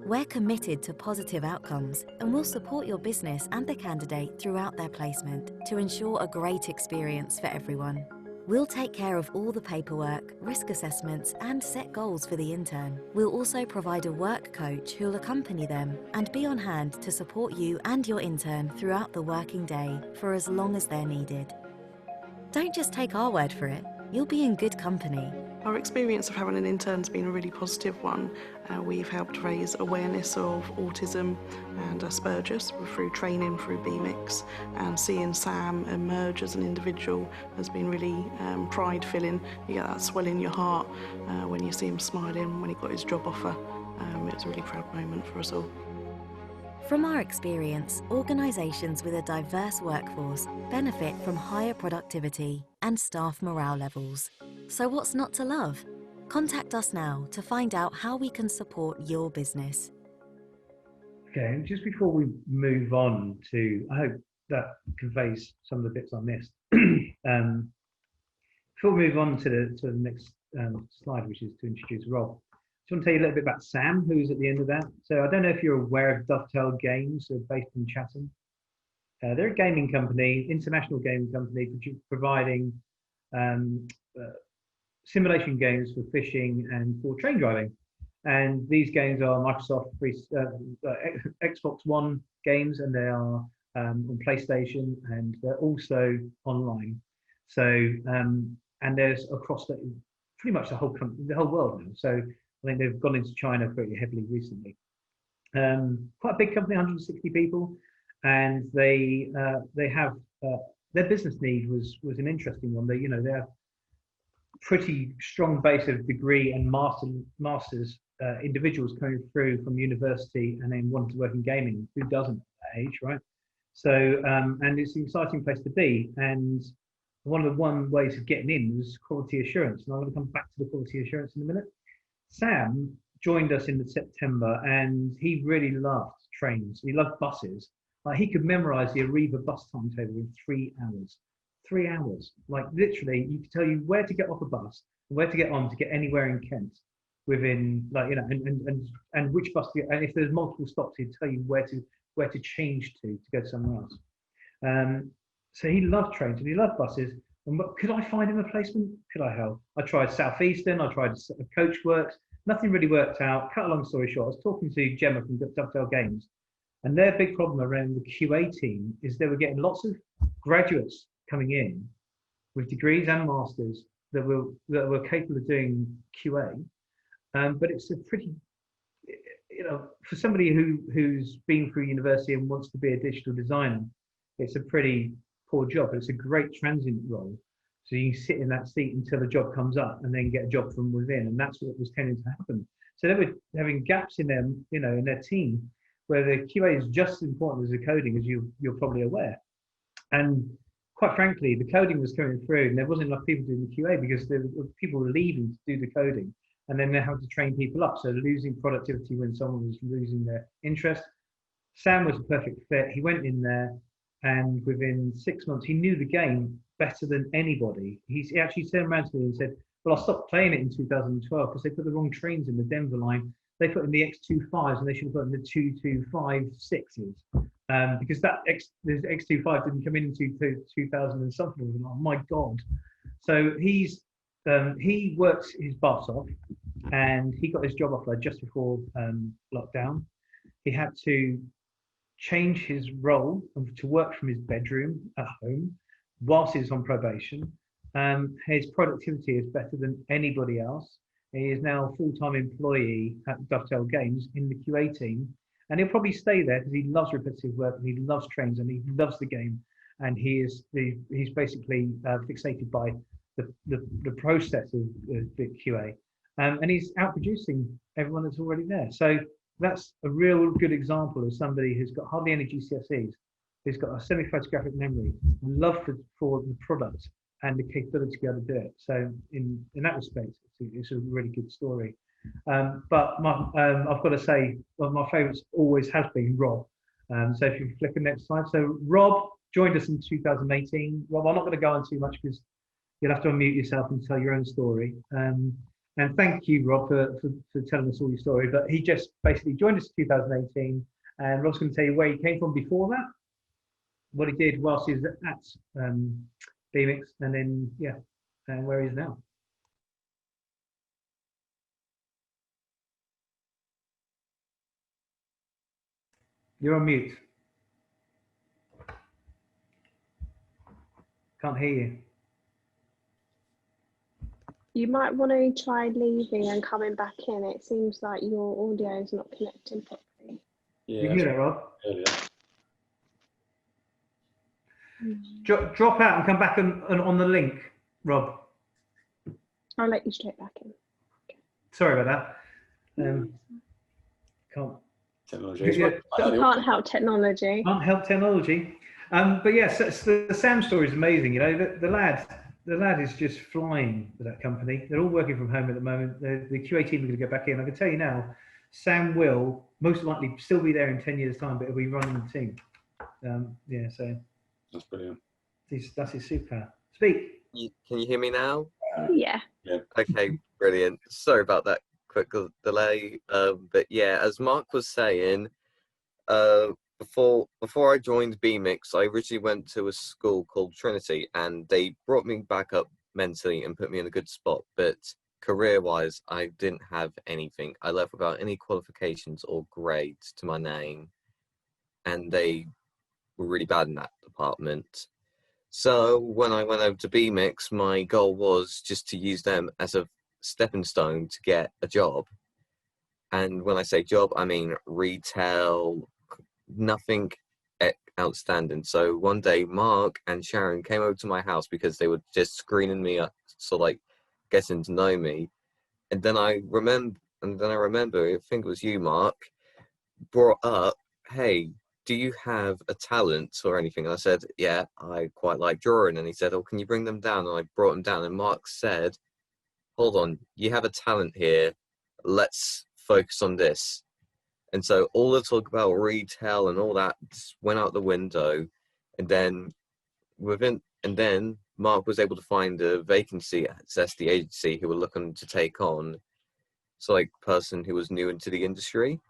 We're committed to positive outcomes and will support your business and the candidate throughout their placement to ensure a great experience for everyone. We'll take care of all the paperwork, risk assessments, and set goals for the intern. We'll also provide a work coach who'll accompany them and be on hand to support you and your intern throughout the working day for as long as they're needed. Don't just take our word for it. You'll be in good company. Our experience of having an intern has been a really positive one. We've helped raise awareness of autism and Asperger's through training through BMIX, and seeing Sam emerge as an individual has been really pride-filling. You get that swell in your heart when you see him smiling when he got his job offer. It was a really proud moment for us all. From our experience, organisations with a diverse workforce benefit from higher productivity and staff morale levels. So what's not to love? Contact us now to find out how we can support your business. Okay, and just before we move on to, I hope that conveys some of the bits I missed. Before we move on to the next slide, which is to introduce Rob, I just want to tell you a little bit about Sam, who's at the end of that. So I don't know if you're aware of Dovetail Games, they're based in Chatham. They're a gaming company, international gaming company, providing simulation games for fishing and for train driving. And these games are Microsoft Xbox One games, and they are on PlayStation, and they're also online. So and there's across pretty much the whole world now. So I think they've gone into China pretty heavily recently. Quite a big company, 160 people, and they have their business need was an interesting one. They have pretty strong base of degree and masters individuals coming through from university and then wanting to work in gaming. Who doesn't at that age, right? So and it's an exciting place to be. And one of the ways of getting in was quality assurance. And I'm going to come back to the quality assurance in a minute. Sam joined us in September, and he really loved trains. He loved buses. Like, he could memorize the Arriva bus timetable in 3 hours. 3 hours. Like, literally, you could tell you where to get off a bus and where to get on to get anywhere in Kent within, like, and which bus to get. And if there's multiple stops, he'd tell you where to change to go somewhere else. So he loved trains and he loved buses. And could I find him a placement? Could I help? I tried Southeastern, I tried Coachworks, nothing really worked out. Cut a long story short, I was talking to Gemma from Dovetail Games, and their big problem around the QA team is they were getting lots of graduates coming in with degrees and masters that were capable of doing QA, but it's a pretty, for somebody who's been through university and wants to be a digital designer, it's a pretty poor job. It's a great transient role, so you sit in that seat until a job comes up and then get a job from within, and that's what was tending to happen. So they were having gaps in them, in their team, where the QA is just as important as the coding, as you're probably aware. And quite frankly, the coding was coming through, and there wasn't enough people doing the QA because people were leaving to do the coding, and then they had to train people up, so losing productivity when someone was losing their interest. Sam was a perfect fit. He went in there, and within 6 months, he knew the game better than anybody. He actually turned around to me and said, well, I stopped playing it in 2012 because they put the wrong trains in the Denver line. They put in the X25s and they should have put in the 225-6s because the X25 didn't come in until 2000 and something. Oh my God. So he worked his butt off, and he got his job offer just before lockdown. He had to change his role to work from his bedroom at home whilst he's on probation. His productivity is better than anybody else. He is now a full-time employee at Dovetail Games in the QA team, and he'll probably stay there because he loves repetitive work and he loves trains and he loves the game, and he's basically fixated by the process of the QA, and he's outproducing everyone that's already there. So that's a real good example of somebody who's got hardly any GCSEs, who's got a semi-photographic memory, love for the product, and the capability to be able to do it. So in that respect, it's a really good story. But I've got to say, one of my favourites always has been Rob. So if you flick the next slide. So Rob joined us in 2018. Rob, I'm not going to go on too much because you'll have to unmute yourself and tell your own story. And thank you, Rob, for telling us all your story. But he just basically joined us in 2018, and Rob's going to tell you where he came from before that, what he did whilst he was at BMX, and then, yeah, and where he is now. You're on mute. Can't hear you. You might want to try leaving and coming back in. It seems like your audio is not connecting properly. Yeah, You can hear that, Rob? earlier. Drop out and come back on the link, Rob. I'll let you straight back in. Sorry about that. Can't. Technology. Yeah, Can't help technology. Can't help technology. But yes, the Sam story is amazing. You know, the lad is just flying with that company. They're all working from home at the moment. The QA team are going to go back in. I can tell you now, Sam will most likely still be there in 10 years' time, but he'll be running the team. Yeah, so that's brilliant. That's his superpower. Speak. Can you hear me now? Yeah. Okay, brilliant. Sorry about that quick delay. But yeah, as Mark was saying, before I joined BMX, I originally went to a school called Trinity, and they brought me back up mentally and put me in a good spot. But career-wise, I didn't have anything. I left without any qualifications or grades to my name, and they were really bad in that department. So when I went over to BMX, my goal was just to use them as a stepping stone to get a job. And when I say job, I mean retail, nothing outstanding. So one day, Mark and Sharon came over to my house because they were just screening me up, so like getting to know me. And then I remember, I think it was you, Mark, brought up, hey, do you have a talent or anything? And I said, yeah, I quite like drawing. And he said, oh, can you bring them down? And I brought them down. And Mark said, hold on, you have a talent here. Let's focus on this. And so all the talk about retail and all that went out the window. And then Mark was able to find a vacancy at Zesty Agency who were looking to take on a person who was new into the industry.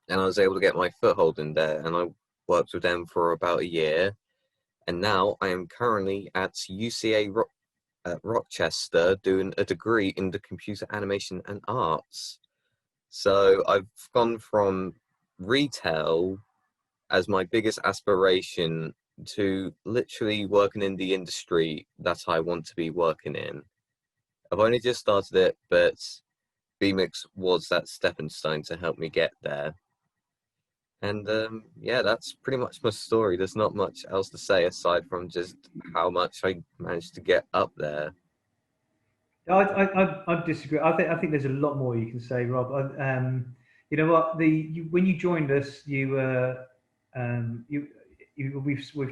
And I was able to get my foothold in there, and I worked with them for about a year. And now I am currently at UCA Rochester doing a degree in the computer animation and arts. So I've gone from retail as my biggest aspiration to literally working in the industry that I want to be working in. I've only just started it, but BMX was that stepping stone to help me get there. And yeah, that's pretty much my story. There's not much else to say aside from just how much I managed to get up there. I disagree. I think there's a lot more you can say, Rob. You know what? When you joined us, we've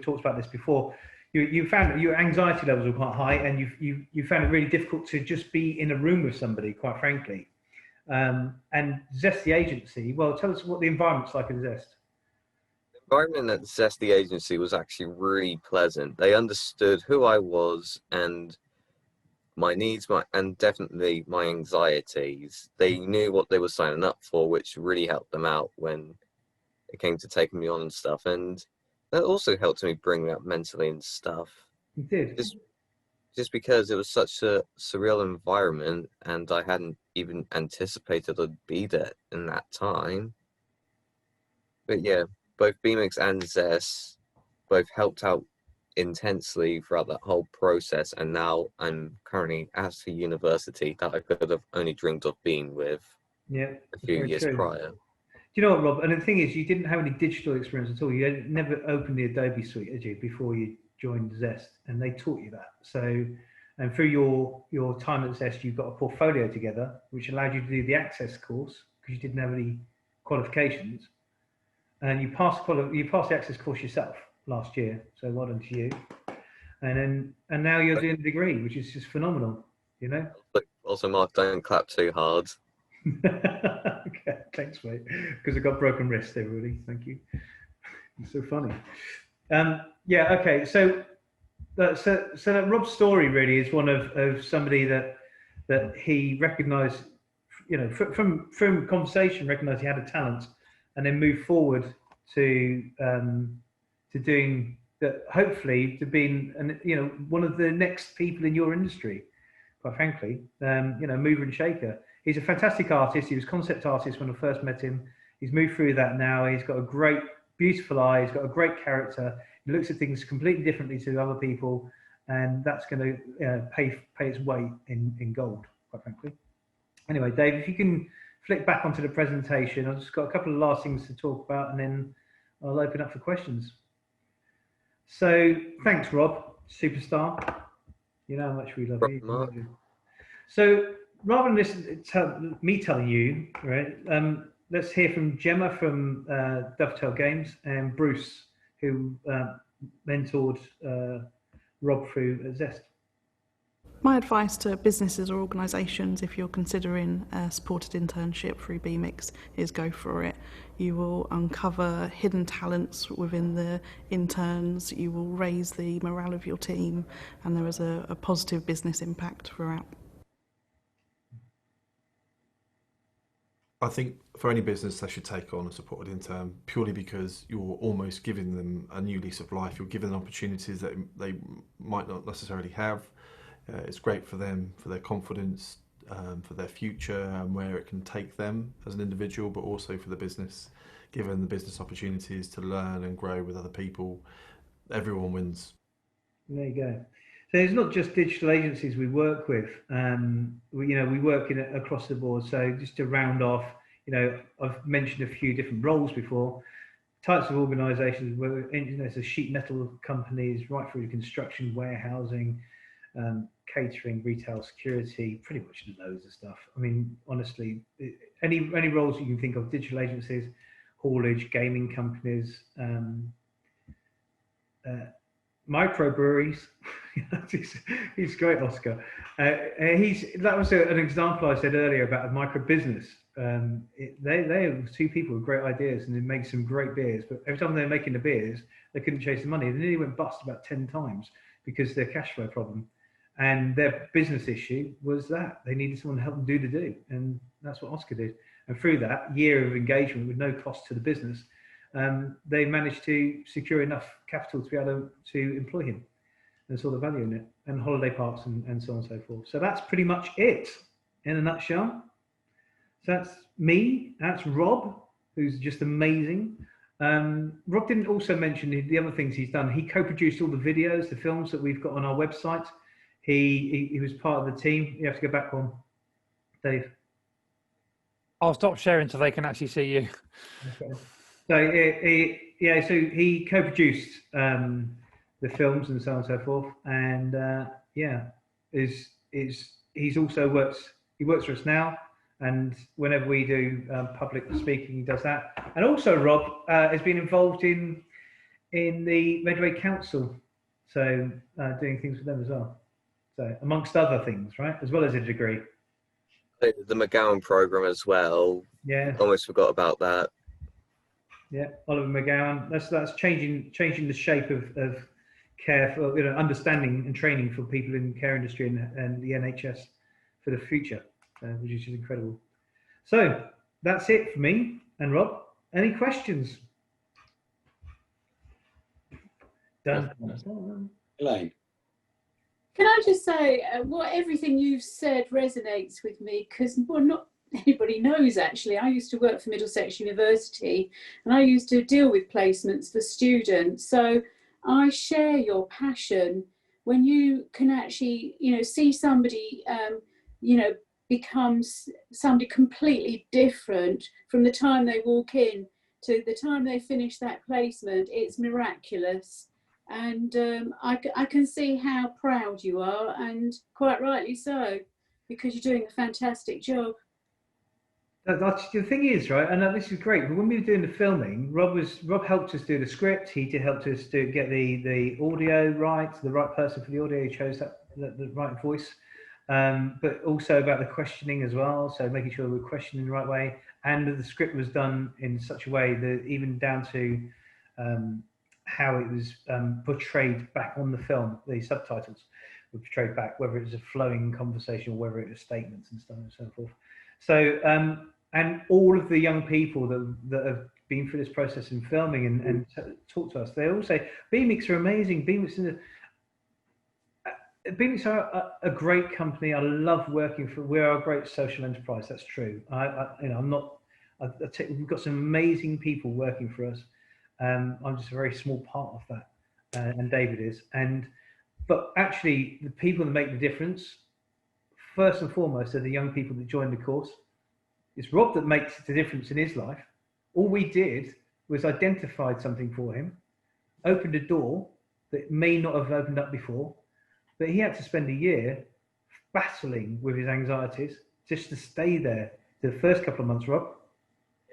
talked about this before. You found your anxiety levels were quite high, and you found it really difficult to just be in a room with somebody, quite frankly. And Zest the agency, well, tell us what the environment's like in Zest. The environment at Zest the agency was actually really pleasant. They understood who I was and my needs, and definitely my anxieties. They knew what they were signing up for, which really helped them out when it came to taking me on and stuff. And that also helped me bring me up mentally and stuff. It did. Just because it was such a surreal environment, and I hadn't even anticipated I'd be there in that time. But yeah, both BMX and Zest both helped out intensely throughout that whole process, and now I'm currently at a university that I could have only dreamed of being with a few years prior. Do you know what, Rob? And the thing is, you didn't have any digital experience at all. You had never opened the Adobe suite, did you, before you joined Zest, and they taught you that. So, and through your time at Zest, you got a portfolio together, which allowed you to do the Access course because you didn't have any qualifications, and you passed the Access course yourself last year. So well done to you. And now you're doing the degree, which is just phenomenal. You know. Also, Mark, don't clap too hard. Okay, thanks, mate. Because I got broken wrist, everybody. Thank you. It's so funny. Yeah. Okay. So that Rob's story really is one of somebody that that he recognised, you know, from conversation, recognised he had a talent, and then moved forward to doing that, hopefully to being, you know, one of the next people in your industry, quite frankly, you know, mover and shaker. He's a fantastic artist. He was concept artist when I first met him. He's moved through that now. He's got a great, beautiful eye. He's got a great character. He looks at things completely differently to other people, and that's going to pay its weight in gold, quite frankly. Anyway, Dave, if you can flick back onto the presentation, I've just got a couple of last things to talk about, and then I'll open up for questions. So thanks, Rob, superstar. You know how much we love you. So rather than me telling you, right, let's hear from Gemma from Dovetail Games and Bruce, who mentored Rob through Zest. My advice to businesses or organisations, if you're considering a supported internship through BMIX, is go for it. You will uncover hidden talents within the interns, you will raise the morale of your team, and there is a positive business impact throughout. I think for any business, they should take on a supported intern, purely because you're almost giving them a new lease of life. You're giving them opportunities that they might not necessarily have. It's great for them, for their confidence, for their future and where it can take them as an individual, but also for the business, given the business opportunities to learn and grow with other people. Everyone wins. There you go. So it's not just digital agencies we work with. We work across the board. So just to round off, you know, I've mentioned a few different roles before. Types of organisations, where there's a sheet metal companies, right through to construction, warehousing, catering, retail, security, pretty much loads of stuff. I mean, honestly, any roles you can think of, digital agencies, haulage, gaming companies, microbreweries. He's great, Oscar. That was an example I said earlier about a micro business. They have two people with great ideas, and they make some great beers, but every time they were making the beers, they couldn't chase the money. They nearly went bust about 10 times because of their cash flow problem. And their business issue was that they needed someone to help them do the do. And that's what Oscar did. And through that year of engagement with no cost to the business, they managed to secure enough capital to be able to employ him and saw the value in it, and holiday parks and so on and so forth. So that's pretty much it in a nutshell. So that's me, that's Rob, who's just amazing. Rob didn't also mention the other things he's done. He co-produced all the videos, the films that we've got on our website. He was part of the team. You have to go back one, Dave. I'll stop sharing so they can actually see you. Okay. So he co-produced the films and so on and so forth, and he's also works for us now, and whenever we do public speaking, he does that. And also Rob has been involved in the Medway Council, so doing things with them as well. So amongst other things, right, as well as a degree. The McGowan program as well. Yeah. Almost forgot about that. Yeah, Oliver McGowan. That's changing the shape of care for, you know, understanding and training for people in the care industry and the NHS for the future, which is incredible. So that's it for me and Rob. Any questions? Done. Elaine. Can I just say, everything you've said resonates with me, because not anybody knows actually. I used to work for Middlesex University, and I used to deal with placements for students. So I share your passion when you can actually, you know, see somebody, becomes somebody completely different from the time they walk in to the time they finish that placement. It's miraculous. And I can see how proud you are, and quite rightly so, because you're doing a fantastic job. That's the thing is, right, and this is great. But when we were doing the filming, Rob helped us do the script. He helped us to get the audio right, the right person for the audio. He chose the right voice, but also about the questioning as well. So making sure we're questioning the right way, and the script was done in such a way that even down to how it was portrayed back on the film, the subtitles. were portrayed back, whether it was a flowing conversation or whether it was statements and so on and so forth. So, and all of the young people that have been through this process in filming and talk to us, they all say, BMX are amazing. BMX are a great company. I love working for. We are a great social enterprise. That's true. I'm not. We've got some amazing people working for us. I'm just a very small part of that, and David is. But actually, the people that make the difference, first and foremost, are the young people that join the course. It's Rob that makes the difference in his life. All we did was identified something for him, opened a door that may not have opened up before, but he had to spend a year battling with his anxieties just to stay there the first couple of months, Rob.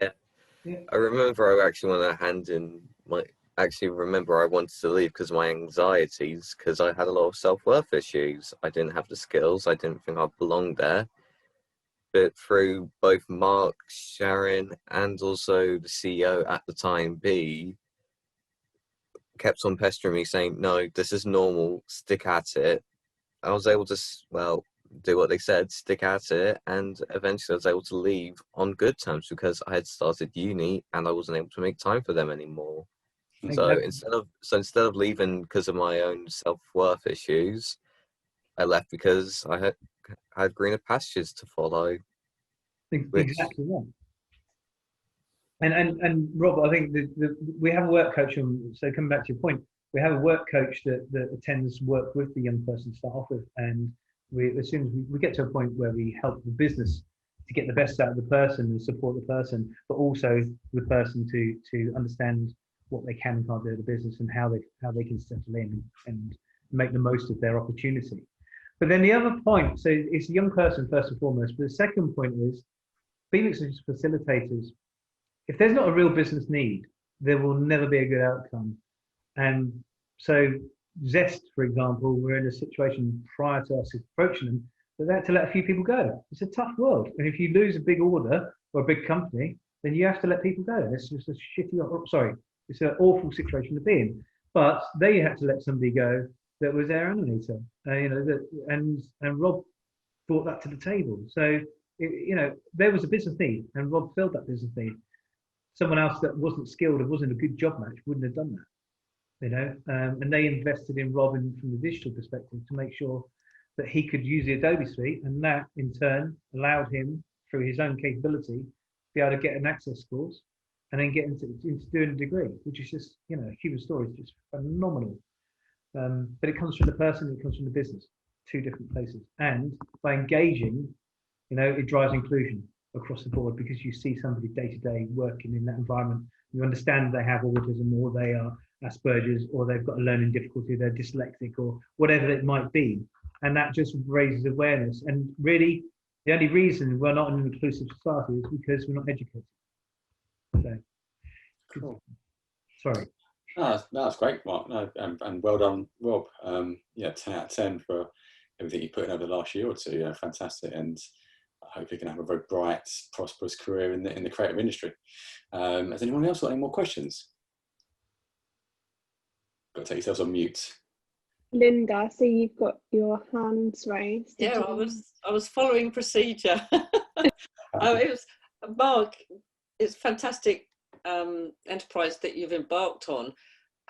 Yeah. I remember I actually wanted to hand in my. Actually, remember I wanted to leave because of my anxieties, because I had a lot of self-worth issues. I didn't have the skills. I didn't think I belonged there. But through both Mark, Sharon, and also the CEO at the time, B, kept on pestering me saying, no, this is normal, stick at it. I was able to, well, do what they said, stick at it, and eventually I was able to leave on good terms because I had started uni and I wasn't able to make time for them anymore. So instead of leaving because of my own self-worth issues, I left because I had greener pastures to follow. Exactly right. And Rob, I think we have a work coach, so coming back to your point, we have a work coach that attends work with the young person to start off with, and as soon as we get to a point where we help the business to get the best out of the person and support the person, but also the person to understand what they can and can't do in the business and how they can settle in and make the most of their opportunity. But then the other point, so it's a young person first and foremost, but the second point is BMX is facilitators. If there's not a real business need, there will never be a good outcome. And so Zest, for example, we're in a situation prior to us approaching them that they had to let a few people go. It's a tough world. And if you lose a big order or a big company, then you have to let people go. It's just a it's an awful situation to be in. But they had to let somebody go that was their animator, and Rob brought that to the table. So, there was a business need and Rob filled that business need. Someone else that wasn't skilled and wasn't a good job match wouldn't have done that, and they invested in Rob from the digital perspective to make sure that he could use the Adobe suite, and that in turn allowed him, through his own capability, to be able to get an access course and then get into doing a degree, which is just, human story is just phenomenal. But it comes from the person, it comes from the business, two different places. And by engaging, it drives inclusion across the board, because you see somebody day to day working in that environment. You understand they have autism, or they are Asperger's, or they've got a learning difficulty, they're dyslexic, or whatever it might be. And that just raises awareness. And really, the only reason we're not an inclusive society is because we're not educated. So, cool. Sorry. No, that's great, Mark. No, and well done, Rob. 10 out of 10 for everything you put in over the last year or two. Fantastic, and I hope you can have a very bright, prosperous career in the creative industry. Has anyone else got any more questions? Got to take yourselves on mute. Linda, so you've got your hands raised. Yeah, I was following procedure. It was Mark. It's fantastic enterprise that you've embarked on.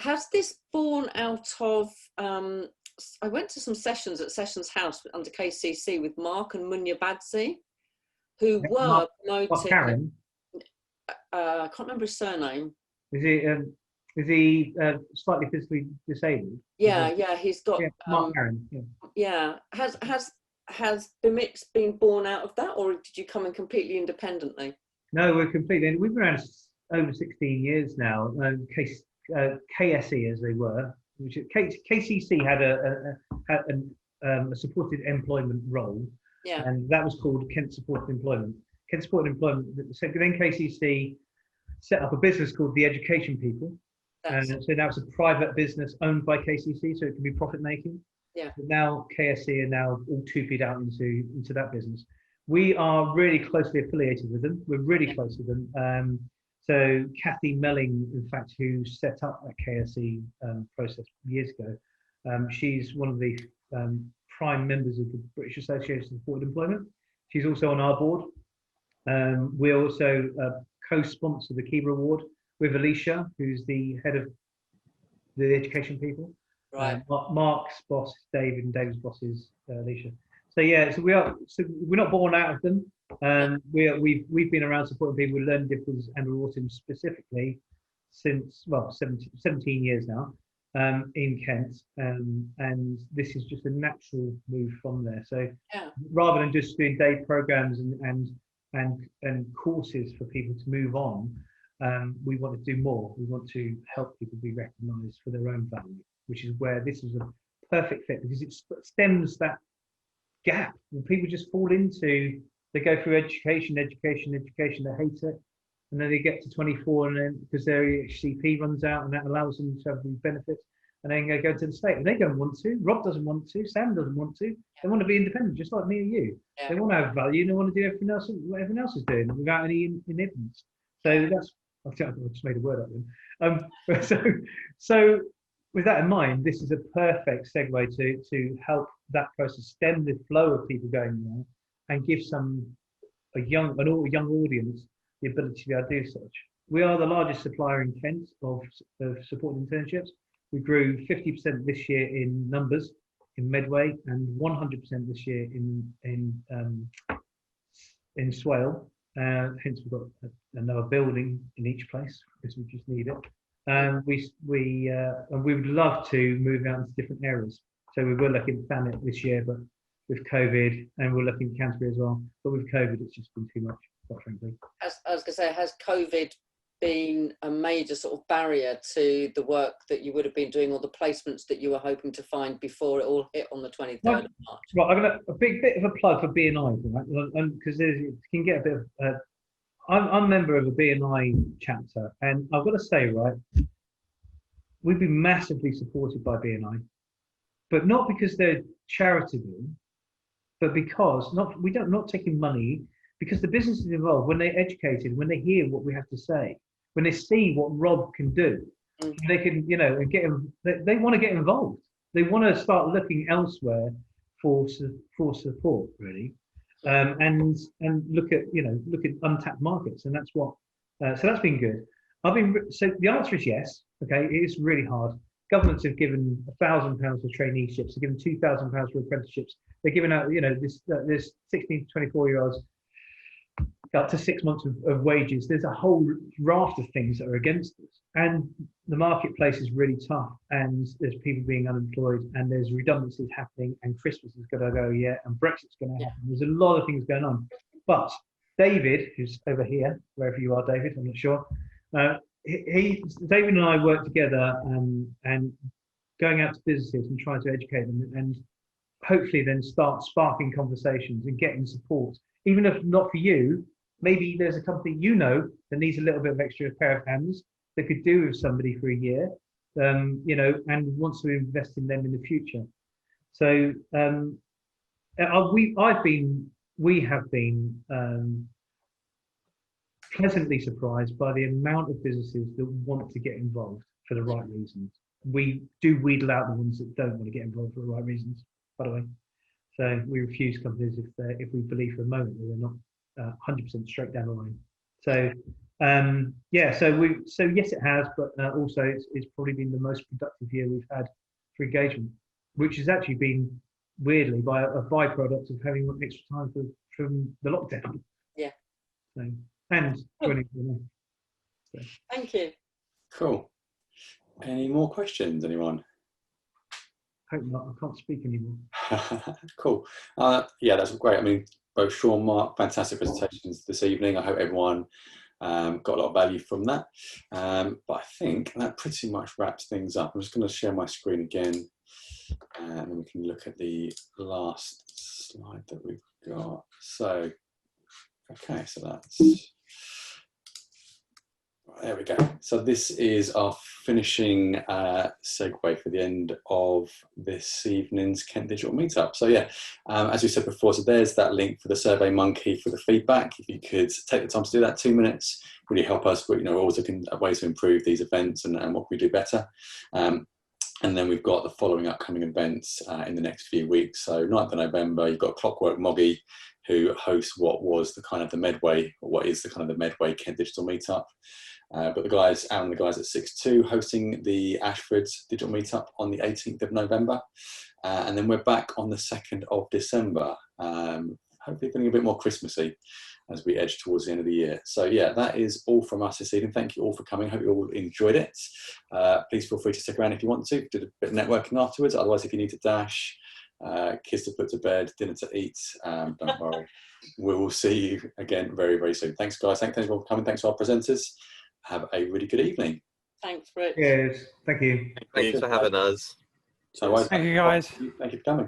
Has this born out of? I went to some sessions at Sessions House under KCC with Mark and Munya Badzi, who were promoting. I can't remember his surname. Is he slightly physically disabled? Yeah, he's got. Yeah, Mark Karen. Yeah. Has BMX been born out of that, or did you come in completely independently? No, we're completely. We've been around over 16 years now. KSE, as they were, which KCC had a supported employment role, and that was called Kent Supported Employment. Kent Supported Employment. So then KCC set up a business called the Education People, and so now it's a private business owned by KCC, so it can be profit making. Yeah. But now KSE are now all two-feet out into that business. We are really closely affiliated with them. We're really close with them. So Kathy Melling, in fact, who set up that KSE process years ago, she's one of the prime members of the British Association of Supported Employment. She's also on our board. We also co-sponsor the Kiva Award with Alicia, who's the head of the education people. Right. Mark's boss is David, and David's boss is Alicia. So yeah, so we're not born out of them. We've been around supporting people with learning difficulties and autism specifically since 17 years now in Kent, and this is just a natural move from there. So rather than just doing day programs and courses for people to move on, we want to do more. We want to help people be recognised for their own value, which is where this is a perfect fit, because it stems that gap when people just fall into, they go through education, they hate it, and then they get to 24, and then because their HCP runs out, and that allows them to have the benefits, and then they go to the state, and they don't want to. Rob doesn't want to. Sam doesn't want to. They want to be independent, just like me and you. They want to have value, and they want to do everything else what everyone else is doing without any inhibitions. So that's, I just made a word up then. So with that in mind, this is a perfect segue to help that process, stem the flow of people going there, and give a young audience the ability to be able to do such. We are the largest supplier in Kent of supported internships. We grew 50% this year in numbers in Medway, and 100% this year in Swale. Hence, we've got another building in each place because we just need it. And we would love to move out into different areas. So we were looking at Thanet this year, but with COVID, and we're looking at Canterbury as well. But with COVID, it's just been too much, quite frankly. I was going to say, has COVID been a major sort of barrier to the work that you would have been doing, or the placements that you were hoping to find before it all hit on the 23rd of March? Right, I'm going to a big bit of a plug for BNI, right? Because you can get a bit of. I'm a member of a BNI chapter, and I've got to say, right, we've been massively supported by BNI, but not because they're charitable, but because we're not taking money, because the businesses involved, when they're educated, when they hear what we have to say, when they see what Rob can do, they can, and they want to get involved. They want to start looking elsewhere for support, really. And look at untapped markets, and that's what. So that's been good. So the answer is yes. Okay, it is really hard. Governments have given £1,000 for traineeships. They've given £2,000 for apprenticeships. They're giving out, this 16 to 24-year-olds up to 6 months of wages. There's a whole raft of things that are against us, and the marketplace is really tough. And there's people being unemployed, and there's redundancies happening, and Christmas is going to go yet, and Brexit's going to happen. There's a lot of things going on. But David, who's over here, wherever you are, David, I'm not sure. David and I work together and going out to businesses and trying to educate them, and hopefully then start sparking conversations and getting support. Even if not for you, maybe there's a company that needs a little bit of extra pair of hands that could do with somebody for a year, and wants to invest in them in the future. So we have been pleasantly surprised by the amount of businesses that want to get involved for the right reasons. We do wheedle out the ones that don't want to get involved for the right reasons, by the way. So we refuse companies if we believe for a moment that they're not 100% straight down the line. So so yes, it has, but also it's probably been the most productive year we've had for engagement, which has actually been weirdly by a byproduct of having extra time from the lockdown. Yeah. So, and joining. So. Thank you. Cool. Any more questions, anyone? Hope not. I can't speak anymore. Cool. Yeah, that's great. I mean, both Sean, Mark, fantastic presentations this evening. I hope everyone got a lot of value from that. But I think that pretty much wraps things up. I'm just going to share my screen again, and then we can look at the last slide that we've got. So, okay, so that's... There we go. So this is our finishing segue for the end of this evening's Kent Digital Meetup. So yeah, as we said before, so there's that link for the Survey Monkey for the feedback. If you could take the time to do that, 2 minutes, really help us. We're always looking at ways to improve these events and what we do better. And then we've got the following upcoming events in the next few weeks. So 9th of November, you've got Clockwork Moggy, who hosts what was the kind of the Medway, or what is the kind of the Medway Kent Digital Meetup. But the guys, Aaron and the guys at 6.2, hosting the Ashford Digital Meetup on the 18th of November. And then we're back on the 2nd of December, hopefully feeling a bit more Christmassy as we edge towards the end of the year. So yeah, that is all from us this evening. Thank you all for coming. Hope you all enjoyed it. Please feel free to stick around if you want to. Do a bit of networking afterwards. Otherwise, if you need to dash, kids to put to bed, dinner to eat, don't worry. We will see you again very, very soon. Thanks, guys. Thanks everyone for coming. Thanks to our presenters. Have a really good evening. Thanks, Rich. Yes, thank you. Thanks for having us. So, Thank you, guys. Thank you for coming.